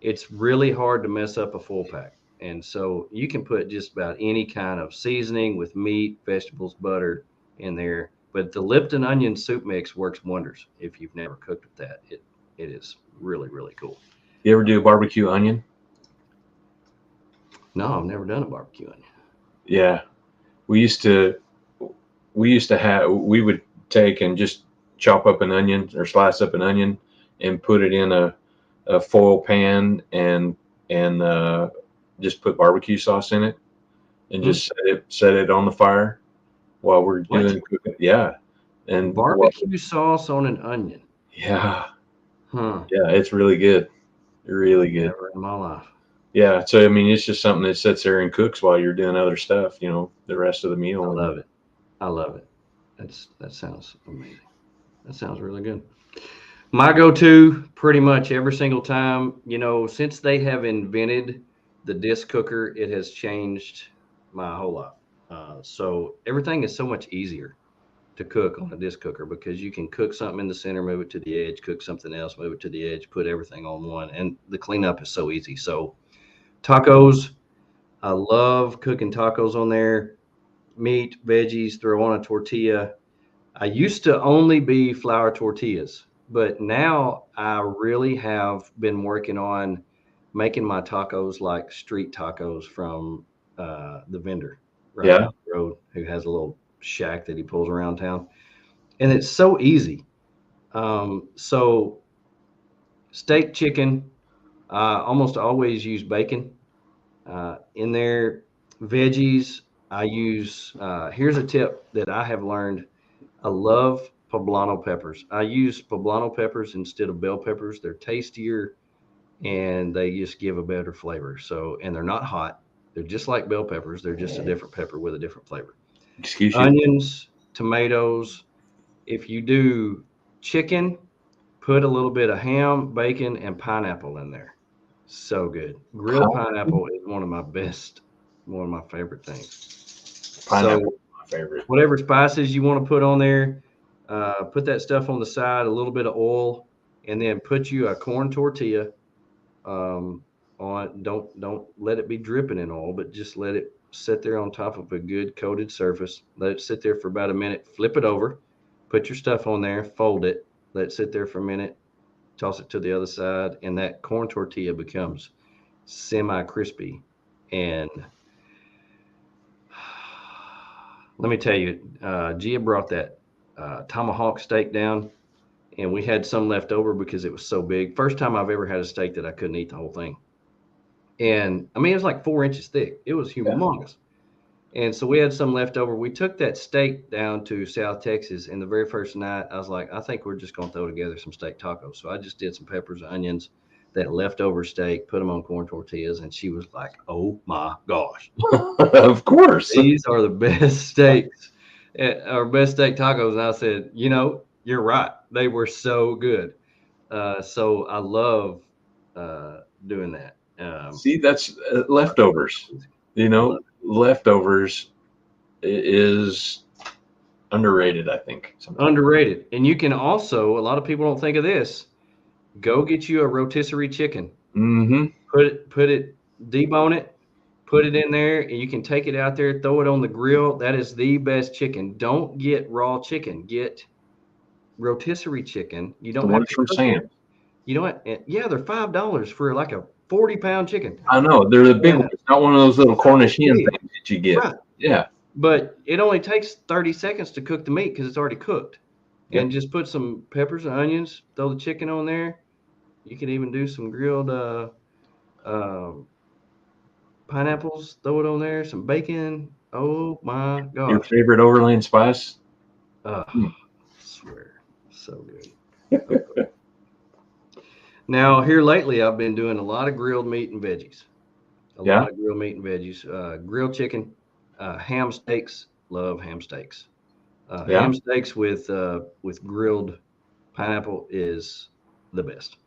[SPEAKER 1] It's really hard to mess up a full pack. And so you can put just about any kind of seasoning with meat, vegetables, butter in there. But the Lipton onion soup mix works wonders if you've never cooked with that. It is really, really cool.
[SPEAKER 2] You ever do barbecue onion?
[SPEAKER 1] No, I've never done a barbecue onion.
[SPEAKER 2] Yeah. We used to we would take and just chop up an onion or slice up an onion and put it in a foil pan and just put barbecue sauce in it and just set it on the fire while we're doing cooking. Yeah. And
[SPEAKER 1] Barbecue sauce on an onion.
[SPEAKER 2] yeah.
[SPEAKER 1] Huh.
[SPEAKER 2] Yeah, it's really good. Really good.
[SPEAKER 1] Never in my life.
[SPEAKER 2] Yeah. So I mean it's just something that sits there and cooks while you're doing other stuff, the rest of the meal.
[SPEAKER 1] I love it. I love it. That sounds amazing. That sounds really good. My go-to pretty much every single time, since they have invented the disc cooker, it has changed my whole life. So everything is so much easier to cook on a disc cooker because you can cook something in the center, move it to the edge, cook something else, move it to the edge, put everything on one, and the cleanup is so easy. So tacos, I love cooking tacos on there. Meat, veggies, throw on a tortilla. I used to only be flour tortillas, but now I really have been working on making my tacos like street tacos from the vendor right
[SPEAKER 2] Yeah.
[SPEAKER 1] down the road who has a little shack that he pulls around town. And it's so easy. So steak, chicken, almost always use bacon in there. Veggies, I use, here's a tip that I have learned. I love poblano peppers. I use poblano peppers instead of bell peppers. They're tastier and they just give a better flavor. So, and they're not hot. They're just like bell peppers. They're just a different pepper with a different flavor.
[SPEAKER 2] Excuse you.
[SPEAKER 1] Onions, tomatoes. If you do chicken, put a little bit of ham, bacon, and pineapple in there. So good. Grilled pineapple is one of my favorite things.
[SPEAKER 2] Pineapple
[SPEAKER 1] So
[SPEAKER 2] is my favorite.
[SPEAKER 1] whatever spices you want to put on there, put that stuff on the side, a little bit of oil, and then put you a corn tortilla on. Don't let it be dripping in oil, but just let it sit there on top of a good coated surface. Let it sit there for about a minute. Flip it over, put your stuff on there, fold it, let it sit there for a minute, toss it to the other side, and that corn tortilla becomes semi-crispy. And let me tell you, Gia brought that tomahawk steak down, and we had some left over because it was so big. First time I've ever had a steak that I couldn't eat the whole thing. And I mean, it was like 4 inches thick. It was humongous. And so we had some left over. We took that steak down to South Texas, and the very first night, I was like, I think we're just going to throw together some steak tacos. So I just did some peppers, onions, that leftover steak, put them on corn tortillas, and she was like, oh my gosh.
[SPEAKER 2] Of course.
[SPEAKER 1] These are the best steaks, or best steak tacos. And I said, you're right. They were so good. So I love doing that.
[SPEAKER 2] See, that's leftovers. Leftovers is underrated, I think. Sometimes.
[SPEAKER 1] Underrated. And you can also, a lot of people don't think of this, go get you a rotisserie chicken.
[SPEAKER 2] Mm-hmm.
[SPEAKER 1] Put it, debone it, put it in there, and you can take it out there, throw it on the grill. That is the best chicken. Don't get raw chicken. Get rotisserie chicken. You don't have to
[SPEAKER 2] from
[SPEAKER 1] cook
[SPEAKER 2] Sam.
[SPEAKER 1] it. You know what? Yeah, they're $5 for like a 40-pound chicken.
[SPEAKER 2] I know. They're the big ones, not one of those little Cornish hen things that you get.
[SPEAKER 1] Right.
[SPEAKER 2] Yeah.
[SPEAKER 1] But it only takes 30 seconds to cook the meat because it's already cooked. Yep. And just put some peppers and onions, throw the chicken on there. You can even do some grilled pineapples, throw it on there, some bacon. Oh my gosh.
[SPEAKER 2] Your favorite overland spice?
[SPEAKER 1] I swear. So good. Now, here lately, I've been doing a lot of grilled meat and veggies. A lot of grilled meat and veggies. Grilled chicken, ham steaks. Love ham steaks. Ham steaks with grilled pineapple is the best.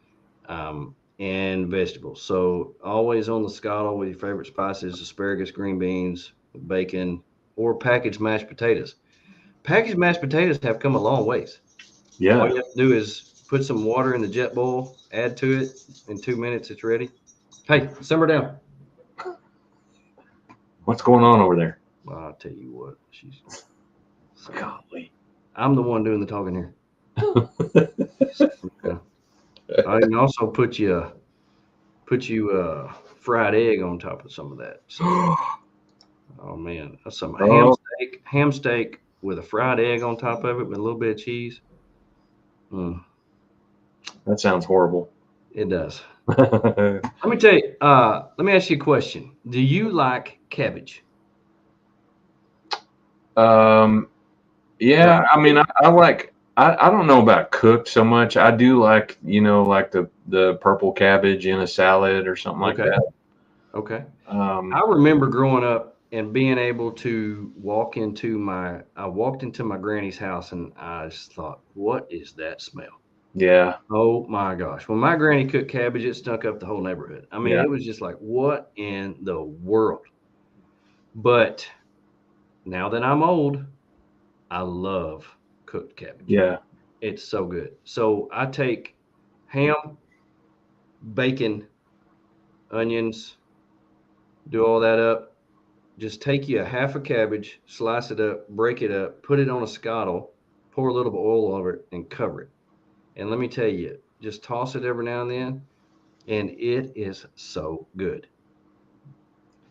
[SPEAKER 1] And vegetables. So always on the scuttle with your favorite spices, asparagus, green beans, bacon, or packaged mashed potatoes. Packaged mashed potatoes have come a long ways.
[SPEAKER 2] Yeah.
[SPEAKER 1] All you have to do is put some water in the jet bowl, add to it. In 2 minutes, it's ready. Hey, simmer down.
[SPEAKER 2] What's going on over there?
[SPEAKER 1] Well, I'll tell you what.
[SPEAKER 2] Golly.
[SPEAKER 1] I'm the one doing the talking here. I can also put you fried egg on top of some of that. So, oh man, that's some ham steak with a fried egg on top of it with a little bit of cheese.
[SPEAKER 2] That sounds horrible.
[SPEAKER 1] It does. Let me tell you. Let me ask you a question. Do you like cabbage?
[SPEAKER 2] Yeah. I mean, I like. I don't know about cooked so much. I do like, like the purple cabbage in a salad or something like that.
[SPEAKER 1] Okay. I remember growing up and being able to walked into my granny's house and I just thought, what is that smell?
[SPEAKER 2] Yeah.
[SPEAKER 1] Oh my gosh. When my granny cooked cabbage, it stunk up the whole neighborhood. I mean, It was just like, what in the world? But now that I'm old, I love cooked cabbage.
[SPEAKER 2] Yeah.
[SPEAKER 1] It's so good. So I take ham, bacon, onions, do all that up. Just take you a half a cabbage, slice it up, break it up, put it on a scuttle, pour a little oil over it, and cover it. And let me tell you, just toss it every now and then, and it is so good.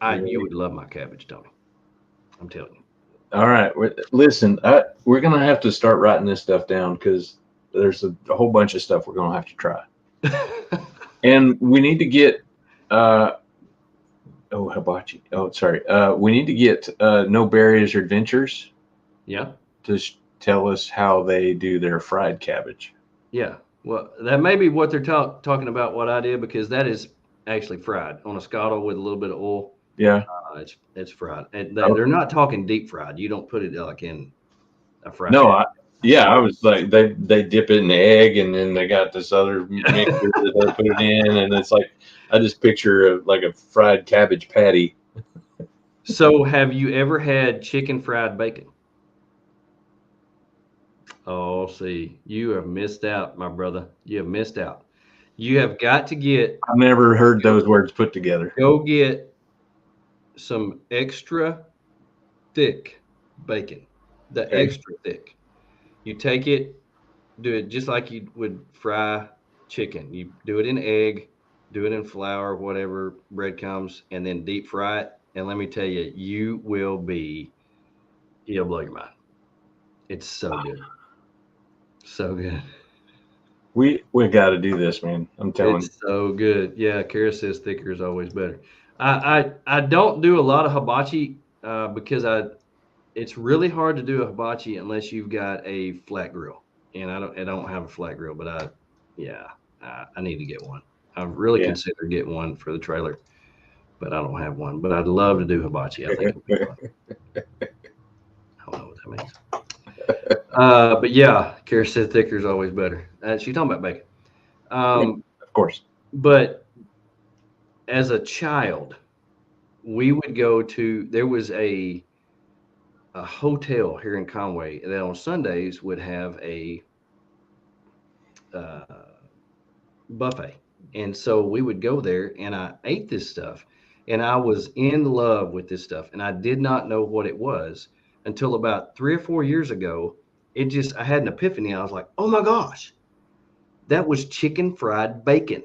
[SPEAKER 1] You would love my cabbage, Tony. I'm telling you.
[SPEAKER 2] All right. Listen, we're going to have to start writing this stuff down because there's a whole bunch of stuff we're going to have to try. And we need to get, hibachi. Oh, sorry. We need to get No Barriers Adventures.
[SPEAKER 1] Yeah.
[SPEAKER 2] To tell us how they do their fried cabbage.
[SPEAKER 1] Yeah. Well, that may be what they're talking about, what I did, because that is actually fried on a scuttle with a little bit of oil.
[SPEAKER 2] Yeah.
[SPEAKER 1] It's fried. And they're not talking deep fried. You don't put it like in a fried.
[SPEAKER 2] No, I was like, they dip it in egg and then they got this other mixture that they put it in. And it's like, I just picture like a fried cabbage patty.
[SPEAKER 1] So have you ever had chicken fried bacon? Oh, see, you have missed out, my brother. You have missed out. You have got to get.
[SPEAKER 2] I've never heard those words put together.
[SPEAKER 1] Go get some extra thick bacon, extra thick. You take it, do it just like you would fry chicken. You do it in egg, do it in flour, whatever, breadcrumbs, and then deep fry it. And let me tell you, you'll blow your mind. It's so good. So good.
[SPEAKER 2] We got to do this, man. I'm telling you.
[SPEAKER 1] It's so good. Yeah, Kara says thicker is always better. I don't do a lot of hibachi because it's really hard to do a hibachi unless you've got a flat grill, and I don't have a flat grill, but I need to get one. I've really considered getting one for the trailer, but I don't have one. But I'd love to do hibachi. I think it'd be fun. I don't know what that means. But yeah, Kara said thicker is always better. She's talking about bacon.
[SPEAKER 2] Of course.
[SPEAKER 1] But as a child, we would go to, there was a hotel here in Conway that on Sundays would have a buffet. And so we would go there and I ate this stuff and I was in love with this stuff. And I did not know what it was until about 3 or 4 years ago. I had an epiphany. I was like, oh my gosh, that was chicken fried bacon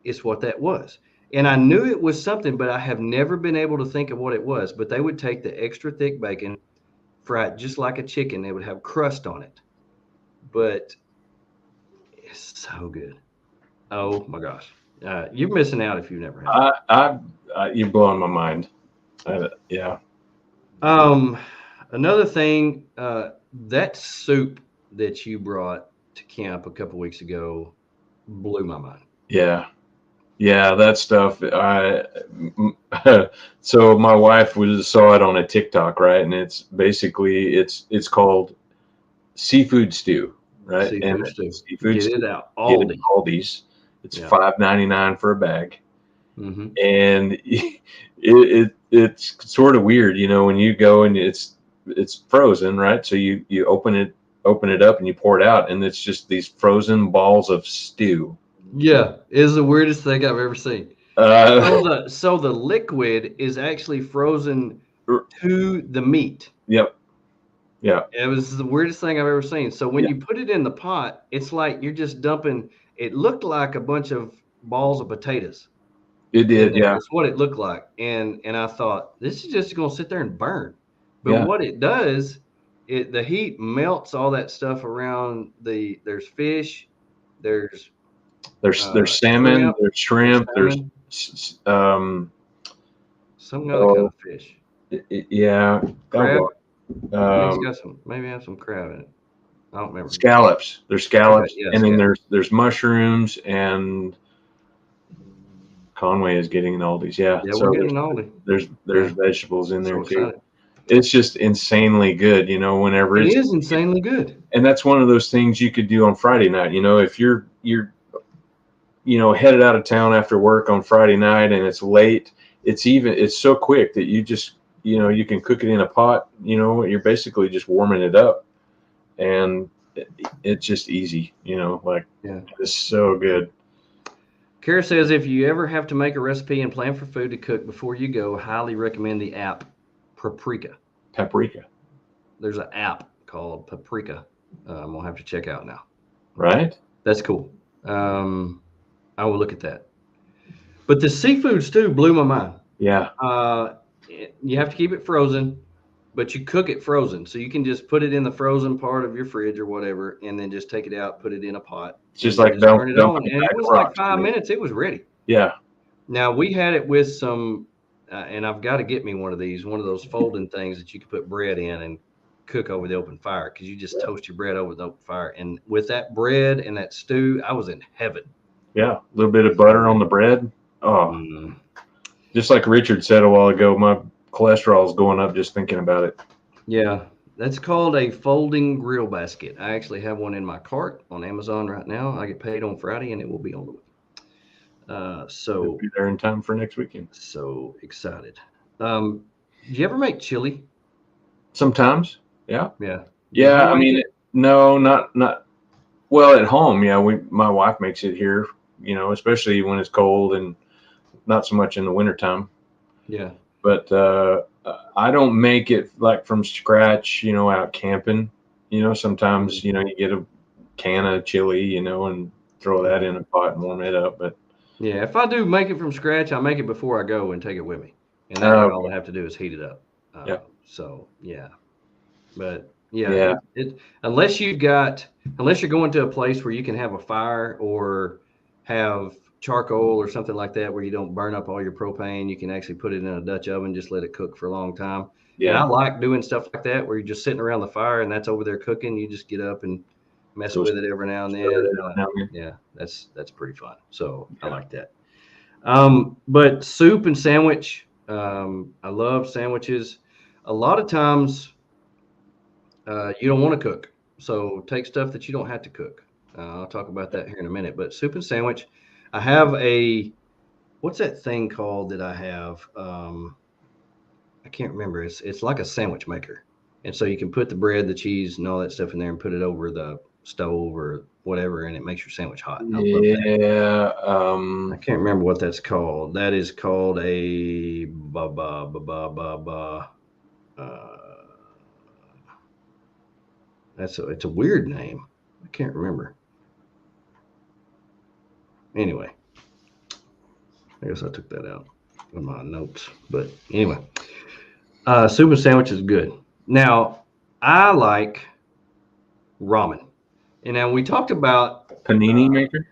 [SPEAKER 1] is what that was. And I knew it was something, but I have never been able to think of what it was. But they would take the extra thick bacon, fry it just like a chicken. They would have crust on it. But it's so good. Oh my gosh. You're missing out if you've never had it.
[SPEAKER 2] You're blowing my mind. Yeah.
[SPEAKER 1] Another thing, that soup that you brought to camp a couple weeks ago blew my mind.
[SPEAKER 2] Yeah. Yeah, that stuff. So my wife saw it on a TikTok, right? And it's basically it's called seafood stew, right?
[SPEAKER 1] Seafood stew.
[SPEAKER 2] Seafood
[SPEAKER 1] Get
[SPEAKER 2] stew.
[SPEAKER 1] it out. Aldi's.
[SPEAKER 2] It's $5.99 for a bag,
[SPEAKER 1] and
[SPEAKER 2] it's sort of weird, when you go and it's frozen, right? So you open it up and you pour it out, and it's just these frozen balls of stew.
[SPEAKER 1] Yeah, it's the weirdest thing I've ever seen. So the liquid is actually frozen to the meat.
[SPEAKER 2] Yep. Yeah.
[SPEAKER 1] It was the weirdest thing I've ever seen. So when you put it in the pot, it's like you're just dumping. It looked like a bunch of balls of potatoes.
[SPEAKER 2] It did, yeah.
[SPEAKER 1] That's what it looked like. And I thought, this is just going to sit there and burn. But what it does, the heat melts all that stuff around there's fish, there's
[SPEAKER 2] salmon, there's shrimp, there's
[SPEAKER 1] some other kind of fish.
[SPEAKER 2] Crab.
[SPEAKER 1] Maybe have some crab in it. I don't remember.
[SPEAKER 2] Scallops. There's scallops,
[SPEAKER 1] Okay,
[SPEAKER 2] and then there's mushrooms, and Conway is getting an Aldi's. Yeah,
[SPEAKER 1] so we're getting an Aldi.
[SPEAKER 2] There's vegetables in there too.
[SPEAKER 1] Excited.
[SPEAKER 2] It's just insanely good, whenever
[SPEAKER 1] it is insanely good.
[SPEAKER 2] And that's one of those things you could do on Friday night. If you're headed out of town after work on Friday night and it's late, it's so quick that you just you can cook it in a pot. You're basically just warming it up, and it's just easy. It's so good.
[SPEAKER 1] Kara says, if you ever have to make a recipe and plan for food to cook before you go, highly recommend the app Paprika. There's an app called Paprika. I'm gonna have to check out now.
[SPEAKER 2] Right.
[SPEAKER 1] That's cool. I will look at that. But the seafood stew blew my mind.
[SPEAKER 2] Yeah.
[SPEAKER 1] You have to keep it frozen, but you cook it frozen. So you can just put it in the frozen part of your fridge or whatever, and then just take it out, put it in a pot.
[SPEAKER 2] It's just like
[SPEAKER 1] turn it on. And it was like 5 minutes. It was ready.
[SPEAKER 2] Yeah.
[SPEAKER 1] Now we had it with some, and I've got to get me one of those folding things that you can put bread in and cook over the open fire, because you just toast your bread over the open fire. And with that bread and that stew, I was in heaven.
[SPEAKER 2] Yeah, a little bit of butter on the bread. Oh, just like Richard said a while ago, my cholesterol is going up just thinking about it.
[SPEAKER 1] Yeah, that's called a folding grill basket. I actually have one in my cart on Amazon right now. I get paid on Friday, and it will be on the way. So
[SPEAKER 2] we'll be there in time for next weekend.
[SPEAKER 1] So excited. Do you ever make chili?
[SPEAKER 2] Sometimes. Yeah.
[SPEAKER 1] Yeah.
[SPEAKER 2] Yeah. I mean, no, not. Well, at home, yeah. My wife makes it here. Especially when it's cold, and not so much in the wintertime.
[SPEAKER 1] Yeah.
[SPEAKER 2] But I don't make it like from scratch, out camping. Sometimes, you get a can of chili, and throw that in a pot and warm it up. But
[SPEAKER 1] Yeah, if I do make it from scratch, I make it before I go and take it with me, and that way all I have to do is heat it up.
[SPEAKER 2] Yep.
[SPEAKER 1] So yeah, but yeah,
[SPEAKER 2] Yeah.
[SPEAKER 1] unless you're going to a place where you can have a fire or have charcoal or something like that where you don't burn up all your propane, you can actually put it in a Dutch oven, just let it cook for a long time. And I like doing stuff like that where you're just sitting around the fire and that's over there cooking. You just get up and mess with it every now and then. Yeah, that's pretty fun. So I like that. But soup and sandwich, I love sandwiches. A lot of times you don't want to cook. So take stuff that you don't have to cook. I'll talk about that here in a minute. But soup and sandwich, I have what's that thing called that I have? I can't remember. It's like a sandwich maker. And so you can put the bread, the cheese, and all that stuff in there and put it over the stove or whatever, and it makes your sandwich hot. I love that. I can't remember what that's called. That is called a it's a weird name. I can't remember. Anyway, I guess I took that out of my notes. But anyway, soup and sandwich is good. Now, I like ramen. And now we talked about
[SPEAKER 2] panini maker.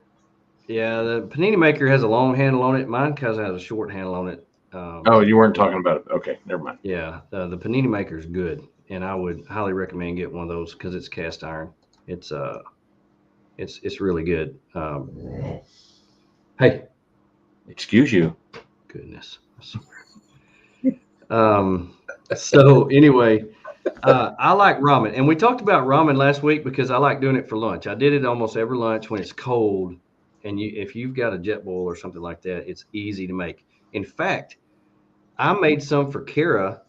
[SPEAKER 1] Yeah, the panini maker has a long handle on it. Mine has a short handle on it.
[SPEAKER 2] You weren't talking about it. Okay, never mind.
[SPEAKER 1] Yeah, the panini maker is good, and I would highly recommend getting one of those because it's cast iron. It's really good. Hey,
[SPEAKER 2] excuse you.
[SPEAKER 1] Goodness. So anyway, I like ramen, and we talked about ramen last week because I like doing it for lunch. I did it almost every lunch when it's cold, and if you've got a jet boil or something like that, it's easy to make. In fact, I made some for Kara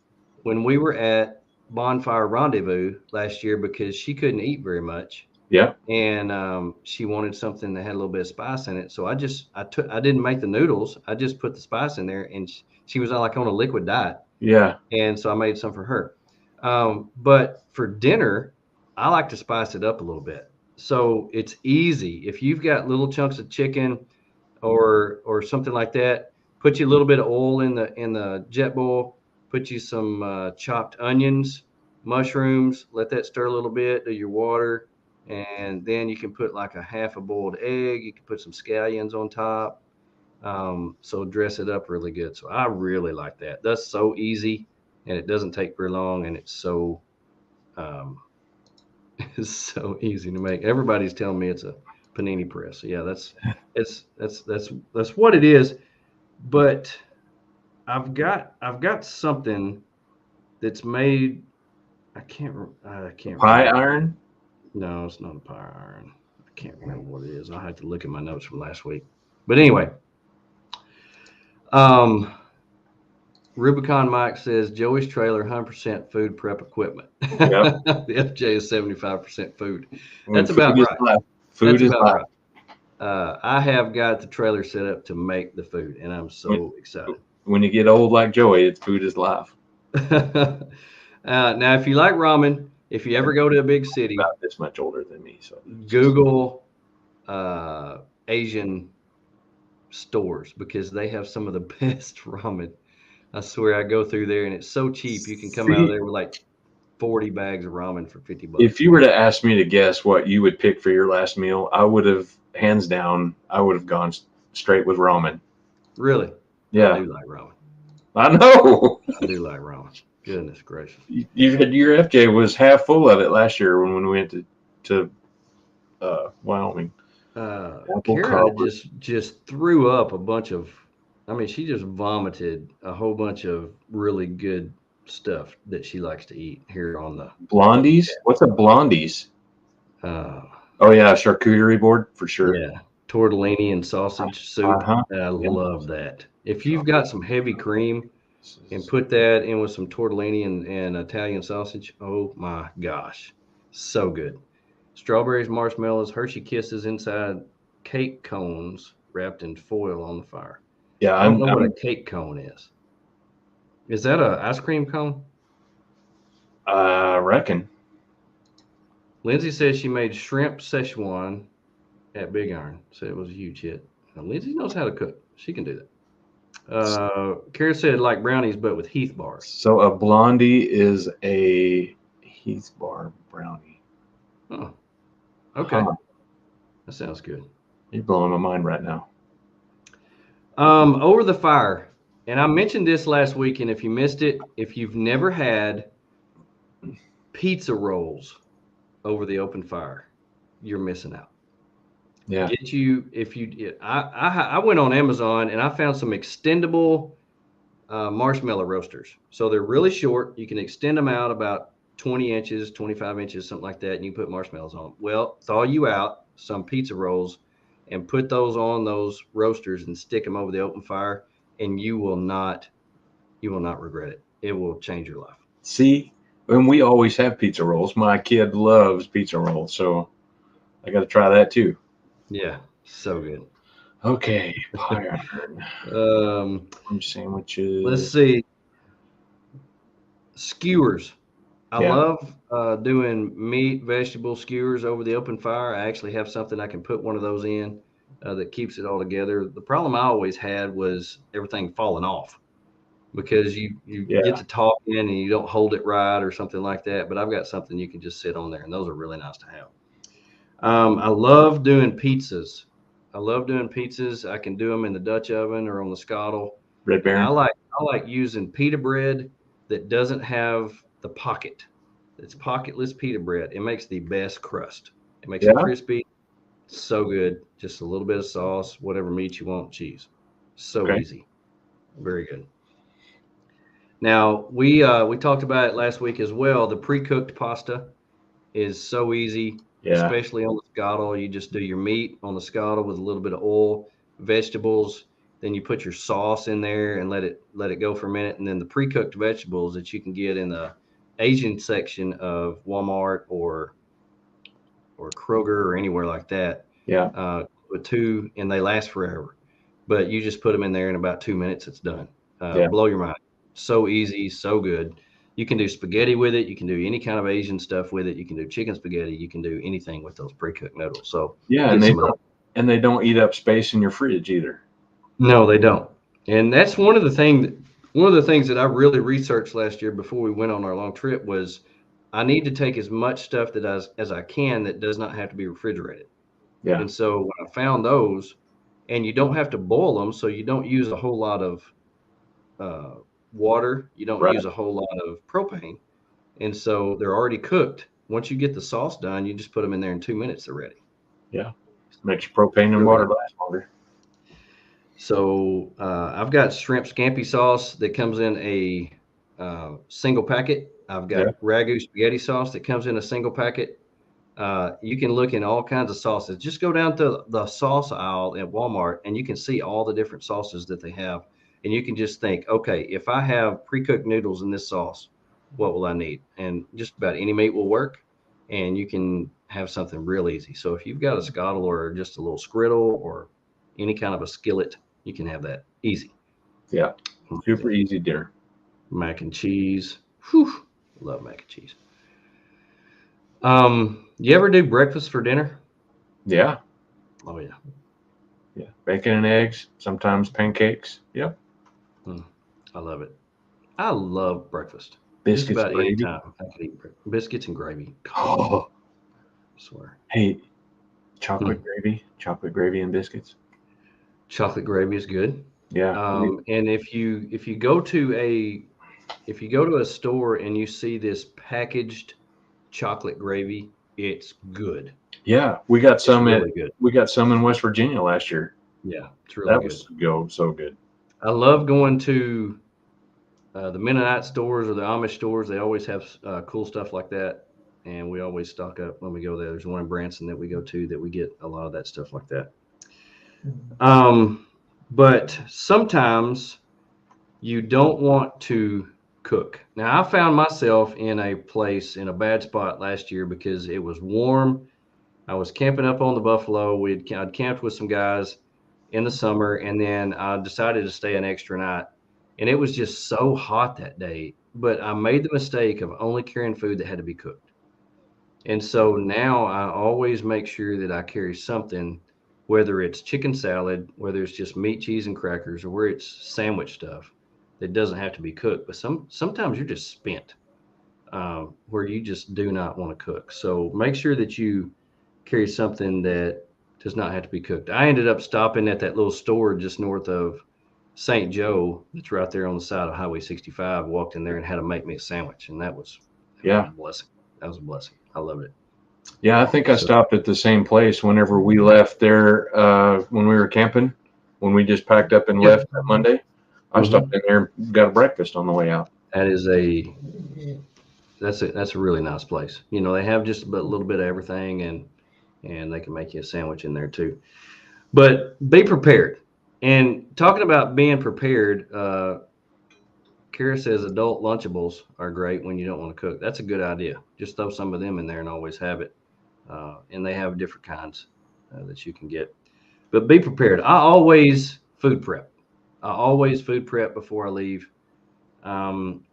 [SPEAKER 1] when we were at Bonfire Rendezvous last year because she couldn't eat very much.
[SPEAKER 2] Yeah.
[SPEAKER 1] And she wanted something that had a little bit of spice in it. So I didn't make the noodles. I just put the spice in there, and she was like on a liquid diet.
[SPEAKER 2] Yeah.
[SPEAKER 1] And so I made some for her. But for dinner, I like to spice it up a little bit. So it's easy. If you've got little chunks of chicken or something like that, put you a little bit of oil in the jet boil, put you some chopped onions, mushrooms, let that stir a little bit, do your water, and then you can put like a half a boiled egg. You can put some scallions on top. So dress it up really good. So I really like that. That's so easy, and it doesn't take very long, and it's so easy to make. Everybody's telling me it's a panini press. So yeah, that's what it is. But I've got something that's made. I can't
[SPEAKER 2] pie iron.
[SPEAKER 1] No, it's not a pie iron. I can't remember what it is. I'll have to look at my notes from last week. But anyway, Rubicon Mike says Joey's trailer 100% food prep equipment. Yep. The FJ is 75% food. That's about right. Food is about right. I have got the trailer set up to make the food, and I'm so excited.
[SPEAKER 2] When you get old like Joey, food is life.
[SPEAKER 1] Now, if you like ramen, if you ever go to a big city,
[SPEAKER 2] about this much older than me, so
[SPEAKER 1] Google Asian stores because they have some of the best ramen. I swear, I go through there and it's so cheap. You can come out of there with like 40 bags of ramen for $50.
[SPEAKER 2] If you were to ask me to guess what you would pick for your last meal, I would have, hands down, gone straight with ramen.
[SPEAKER 1] Really?
[SPEAKER 2] Yeah.
[SPEAKER 1] I do like ramen.
[SPEAKER 2] I know.
[SPEAKER 1] I do like ramen. Goodness gracious.
[SPEAKER 2] Your FJ was half full of it last year when we went to Wyoming.
[SPEAKER 1] Kara just threw up a bunch of, she just vomited a whole bunch of really good stuff that she likes to eat here on the
[SPEAKER 2] Blondies. What's a Blondies? Oh yeah, charcuterie board for sure.
[SPEAKER 1] Yeah, tortellini and sausage soup. I love that. If you've got some heavy cream and put that in with some tortellini and Italian sausage, oh my gosh, so good. Strawberries, marshmallows, Hershey Kisses inside cake cones wrapped in foil on the fire.
[SPEAKER 2] Yeah,
[SPEAKER 1] I don't know what a cake cone is. Is that an ice cream cone?
[SPEAKER 2] I reckon.
[SPEAKER 1] Lindsay says she made shrimp Szechuan at Big Iron. So it was a huge hit. Now, Lindsay knows how to cook. She can do that. Karen said like brownies, but with Heath bars.
[SPEAKER 2] So a blondie is a Heath bar brownie.
[SPEAKER 1] Oh, okay.
[SPEAKER 2] Huh.
[SPEAKER 1] That sounds good.
[SPEAKER 2] You're blowing my mind right now.
[SPEAKER 1] Over the fire. And I mentioned this last week, and if you missed it, if you've never had pizza rolls over the open fire, you're missing out.
[SPEAKER 2] Yeah.
[SPEAKER 1] I went on Amazon and I found some extendable marshmallow roasters. So they're really short. You can extend them out about 20 inches, 25 inches, something like that, and you put marshmallows on them. Well, thaw you out some pizza rolls and put those on those roasters and stick them over the open fire, and you will not regret it. It will change your life.
[SPEAKER 2] See, and we always have pizza rolls. My kid loves pizza rolls, so I got to try that too.
[SPEAKER 1] Yeah, so good.
[SPEAKER 2] Okay, pie iron. Sandwiches.
[SPEAKER 1] Let's see. Skewers. I
[SPEAKER 2] Yeah.
[SPEAKER 1] love doing meat, vegetable skewers over the open fire. I actually have something I can put one of those in that keeps it all together. The problem I always had was everything falling off because you get to talking and you don't hold it right or something like that. But I've got something you can just sit on there, and those are really nice to have. I love doing pizzas. I can do them in the Dutch oven or on the scuttle.
[SPEAKER 2] Red Baron.
[SPEAKER 1] I like using pita bread that doesn't have the pocket. It's pocketless pita bread. It makes the best crust. It makes it crispy. So good. Just a little bit of sauce, whatever meat you want, cheese. So easy. Very good. Now, we talked about it last week as well. The pre-cooked pasta is so easy, especially on the scuttle. You just do your meat on the scuttle with a little bit of oil, vegetables, then you put your sauce in there and let it go for a minute. And then the pre-cooked vegetables that you can get in the Asian section of Walmart or Kroger or anywhere like that.
[SPEAKER 2] Yeah.
[SPEAKER 1] With two, and they last forever. But you just put them in there in about 2 minutes, it's done. Blow your mind. So easy, so good. You can do spaghetti with it. You can do any kind of Asian stuff with it. You can do chicken spaghetti. You can do anything with those pre-cooked noodles. So
[SPEAKER 2] yeah, and they don't eat up space in your fridge either.
[SPEAKER 1] No, they don't. And that's one of the things that I really researched last year before we went on our long trip was I need to take as much stuff as I can that does not have to be refrigerated.
[SPEAKER 2] Yeah.
[SPEAKER 1] And so when I found those, and you don't have to boil them, so you don't use a whole lot of water, you don't use a whole lot of propane, and so they're already cooked. Once you get the sauce done, you just put them in there in 2 minutes, they're ready.
[SPEAKER 2] Yeah, makes propane and water last longer.
[SPEAKER 1] So I've got shrimp scampi sauce that comes in a single packet. I've got ragu spaghetti sauce that comes in a single packet. You can look in all kinds of sauces. Just go down to the sauce aisle at Walmart and you can see all the different sauces that they have. And you can just think, okay, if I have pre-cooked noodles in this sauce, what will I need? And just about any meat will work. And you can have something real easy. So if you've got a scuttle or just a little scriddle or any kind of a skillet, you can have that easy.
[SPEAKER 2] Yeah, super easy dinner.
[SPEAKER 1] Mac and cheese. Whew, love mac and cheese. You ever do breakfast for dinner?
[SPEAKER 2] Yeah.
[SPEAKER 1] Oh yeah.
[SPEAKER 2] Yeah, bacon and eggs, sometimes pancakes. Yep.
[SPEAKER 1] I love it. I love breakfast.
[SPEAKER 2] Biscuits,
[SPEAKER 1] just about
[SPEAKER 2] gravy.
[SPEAKER 1] any time I can eat biscuits and gravy.
[SPEAKER 2] Oh,
[SPEAKER 1] I swear.
[SPEAKER 2] Hey, chocolate gravy and biscuits.
[SPEAKER 1] Chocolate gravy is good.
[SPEAKER 2] Yeah.
[SPEAKER 1] And if you go to a store and you see this packaged chocolate gravy, it's good.
[SPEAKER 2] Yeah, we got some
[SPEAKER 1] really good.
[SPEAKER 2] We got some in West Virginia last year.
[SPEAKER 1] Yeah, it's really good.
[SPEAKER 2] Was so good.
[SPEAKER 1] I love going to the Mennonite stores or the Amish stores. They always have cool stuff like that, and we always stock up when we go there. There's one in Branson that we go to that we get a lot of that stuff like that. But sometimes you don't want to cook. Now, I found myself in a bad spot last year because it was warm. I was camping up on the Buffalo. I'd camped with some guys in the summer, and then I decided to stay an extra night. And it was just so hot that day. But I made the mistake of only carrying food that had to be cooked. And so now I always make sure that I carry something, whether it's chicken salad, whether it's just meat, cheese, and crackers, or where it's sandwich stuff that doesn't have to be cooked. But sometimes you're just spent, where you just do not want to cook. So make sure that you carry something that does not have to be cooked. I ended up stopping at that little store just north of St. Joe that's right there on the side of Highway 65. Walked in there and had to make me a sandwich, and that was
[SPEAKER 2] Yeah.
[SPEAKER 1] a blessing. That was a blessing. I loved it.
[SPEAKER 2] Yeah, I think I
[SPEAKER 1] So,
[SPEAKER 2] stopped at the same place whenever we left there when we were camping. When we just packed up and
[SPEAKER 1] yeah.
[SPEAKER 2] left that Monday, I
[SPEAKER 1] hmm
[SPEAKER 2] stopped in there and got a breakfast on the way out.
[SPEAKER 1] That is that's a really nice place. You know, they have just a little bit of everything, and they can make you a sandwich in there too. But be prepared. And talking about being prepared, Kara says adult Lunchables are great when you don't want to cook. That's a good idea. Just throw some of them in there and always have it. And they have different kinds that you can get. But be prepared. I always food prep. I always food prep before I leave. Um,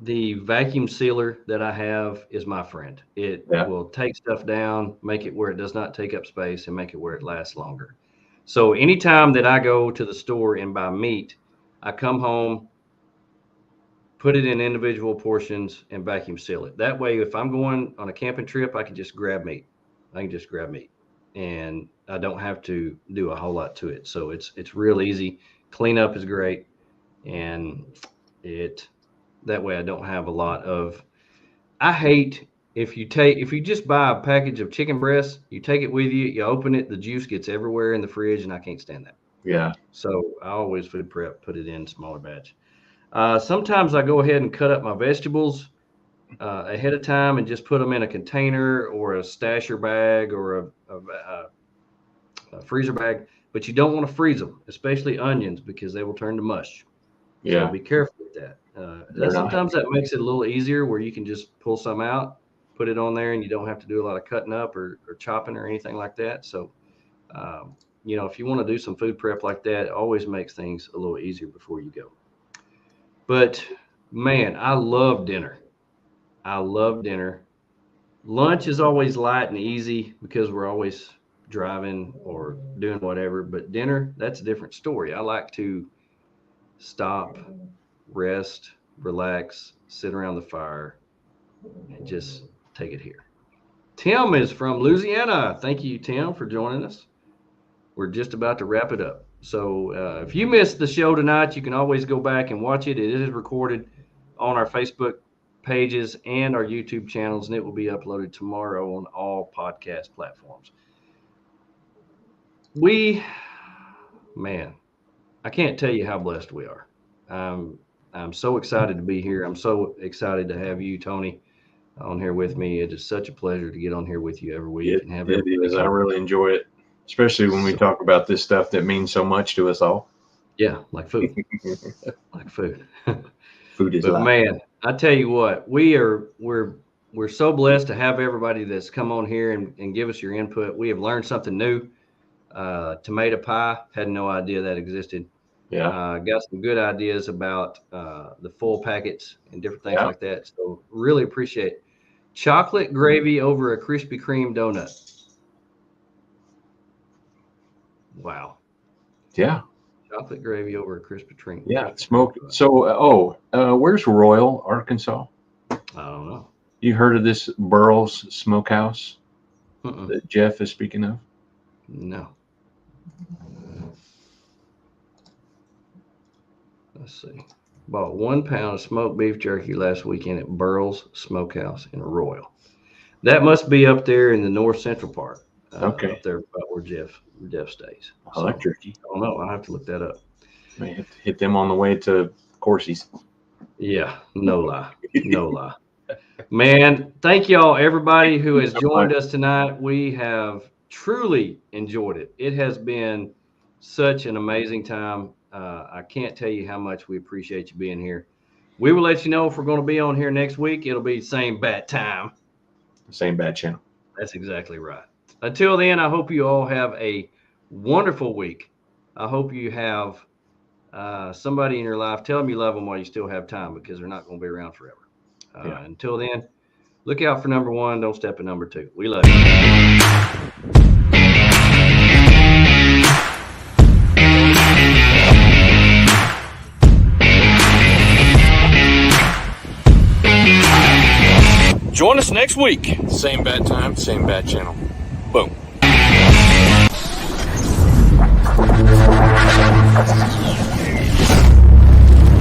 [SPEAKER 1] the vacuum sealer that I have is my friend. It
[SPEAKER 2] Yeah.
[SPEAKER 1] will take stuff down, make it where it does not take up space, and make it where it lasts longer. So anytime that I go to the store and buy meat, I come home, put it in individual portions, and vacuum seal it. That way, if I'm going on a camping trip, I can just grab meat. I can just grab meat, and I don't have to do a whole lot to it. So it's real easy. Cleanup is great, and it that way I don't have a lot of. I hate if you just buy a package of chicken breasts, you take it with you, you open it, the juice gets everywhere in the fridge, and I can't stand that.
[SPEAKER 2] Yeah.
[SPEAKER 1] So I always food prep, put it in smaller batch. Sometimes I go ahead and cut up my vegetables ahead of time and just put them in a container or a stasher bag or a freezer bag. But you don't want to freeze them, especially onions, because they will turn to mush. So
[SPEAKER 2] Yeah.
[SPEAKER 1] be careful with that.
[SPEAKER 2] They're not
[SPEAKER 1] Sometimes
[SPEAKER 2] happy.
[SPEAKER 1] that makes it a little easier where you can just pull some out, put it on there, and you don't have to do a lot of cutting up or chopping or anything like that. So, um, if you want to do some food prep like that, it always makes things a little easier before you go. But man, I love dinner. I love dinner. Lunch is always light and easy because we're always driving or doing whatever. But dinner, that's a different story. I like to stop, rest, relax, sit around the fire, and just take it here. Tim is from Louisiana. Thank you, Tim, for joining us. We're just about to wrap it up. So if you missed the show tonight, you can always go back and watch it. It is recorded on our Facebook pages and our YouTube channels, and it will be uploaded tomorrow on all podcast platforms. Man, I can't tell you how blessed we are. Um, I'm so excited to be here. I'm so excited to have you, Tony, on here with me. It is such a pleasure to get on here with you every week
[SPEAKER 2] It,
[SPEAKER 1] and have
[SPEAKER 2] it
[SPEAKER 1] everybody
[SPEAKER 2] is. I
[SPEAKER 1] come.
[SPEAKER 2] really enjoy it, especially when we
[SPEAKER 1] So,
[SPEAKER 2] talk about this stuff that means so much to us all.
[SPEAKER 1] yeah, like food, like food.
[SPEAKER 2] Food is
[SPEAKER 1] But
[SPEAKER 2] life.
[SPEAKER 1] man, I tell you what, we're so blessed to have everybody that's come on here and give us your input. We have learned something new. Tomato pie, had no idea that existed.
[SPEAKER 2] Yeah.
[SPEAKER 1] Got some good ideas about the full packets and different things
[SPEAKER 2] Yeah.
[SPEAKER 1] like that. So really appreciate chocolate gravy over a Krispy Kreme donut. Wow,
[SPEAKER 2] Yeah.
[SPEAKER 1] chocolate gravy over a Krispy Kreme.
[SPEAKER 2] Yeah.
[SPEAKER 1] Krispy Kreme
[SPEAKER 2] Smoked.
[SPEAKER 1] donut.
[SPEAKER 2] So, where's Royal, Arkansas?
[SPEAKER 1] I don't know.
[SPEAKER 2] You heard of this Burroughs Smokehouse
[SPEAKER 1] Mm-mm.
[SPEAKER 2] that Jeff is speaking of?
[SPEAKER 1] No. Let's see. Bought 1 pound of smoked beef jerky last weekend at Burrell's Smokehouse in Royal. That must be up there in the north central part,
[SPEAKER 2] Okay.
[SPEAKER 1] up there about where Jeff stays.
[SPEAKER 2] I like
[SPEAKER 1] So
[SPEAKER 2] jerky.
[SPEAKER 1] I don't know. I'll have to look that up.
[SPEAKER 2] May have to hit them on the way to Corsi's.
[SPEAKER 1] Yeah, no lie. No lie. Man, thank y'all, everybody who has joined us tonight. We have truly enjoyed it. It has been such an amazing time. I can't tell you how much we appreciate you being here. We will let you know if we're going to be on here next week. It'll be the same bat time.
[SPEAKER 2] Same bad channel.
[SPEAKER 1] That's exactly right. Until then, I hope you all have a wonderful week. I hope you have somebody in your life. Tell them you love them while you still have time because they're not going to be around forever.
[SPEAKER 2] Yeah.
[SPEAKER 1] Until then, Look out for number 1. Don't step in number 2. We love you.
[SPEAKER 3] Join us next week.
[SPEAKER 2] Same bad time, same bad channel.
[SPEAKER 3] Boom.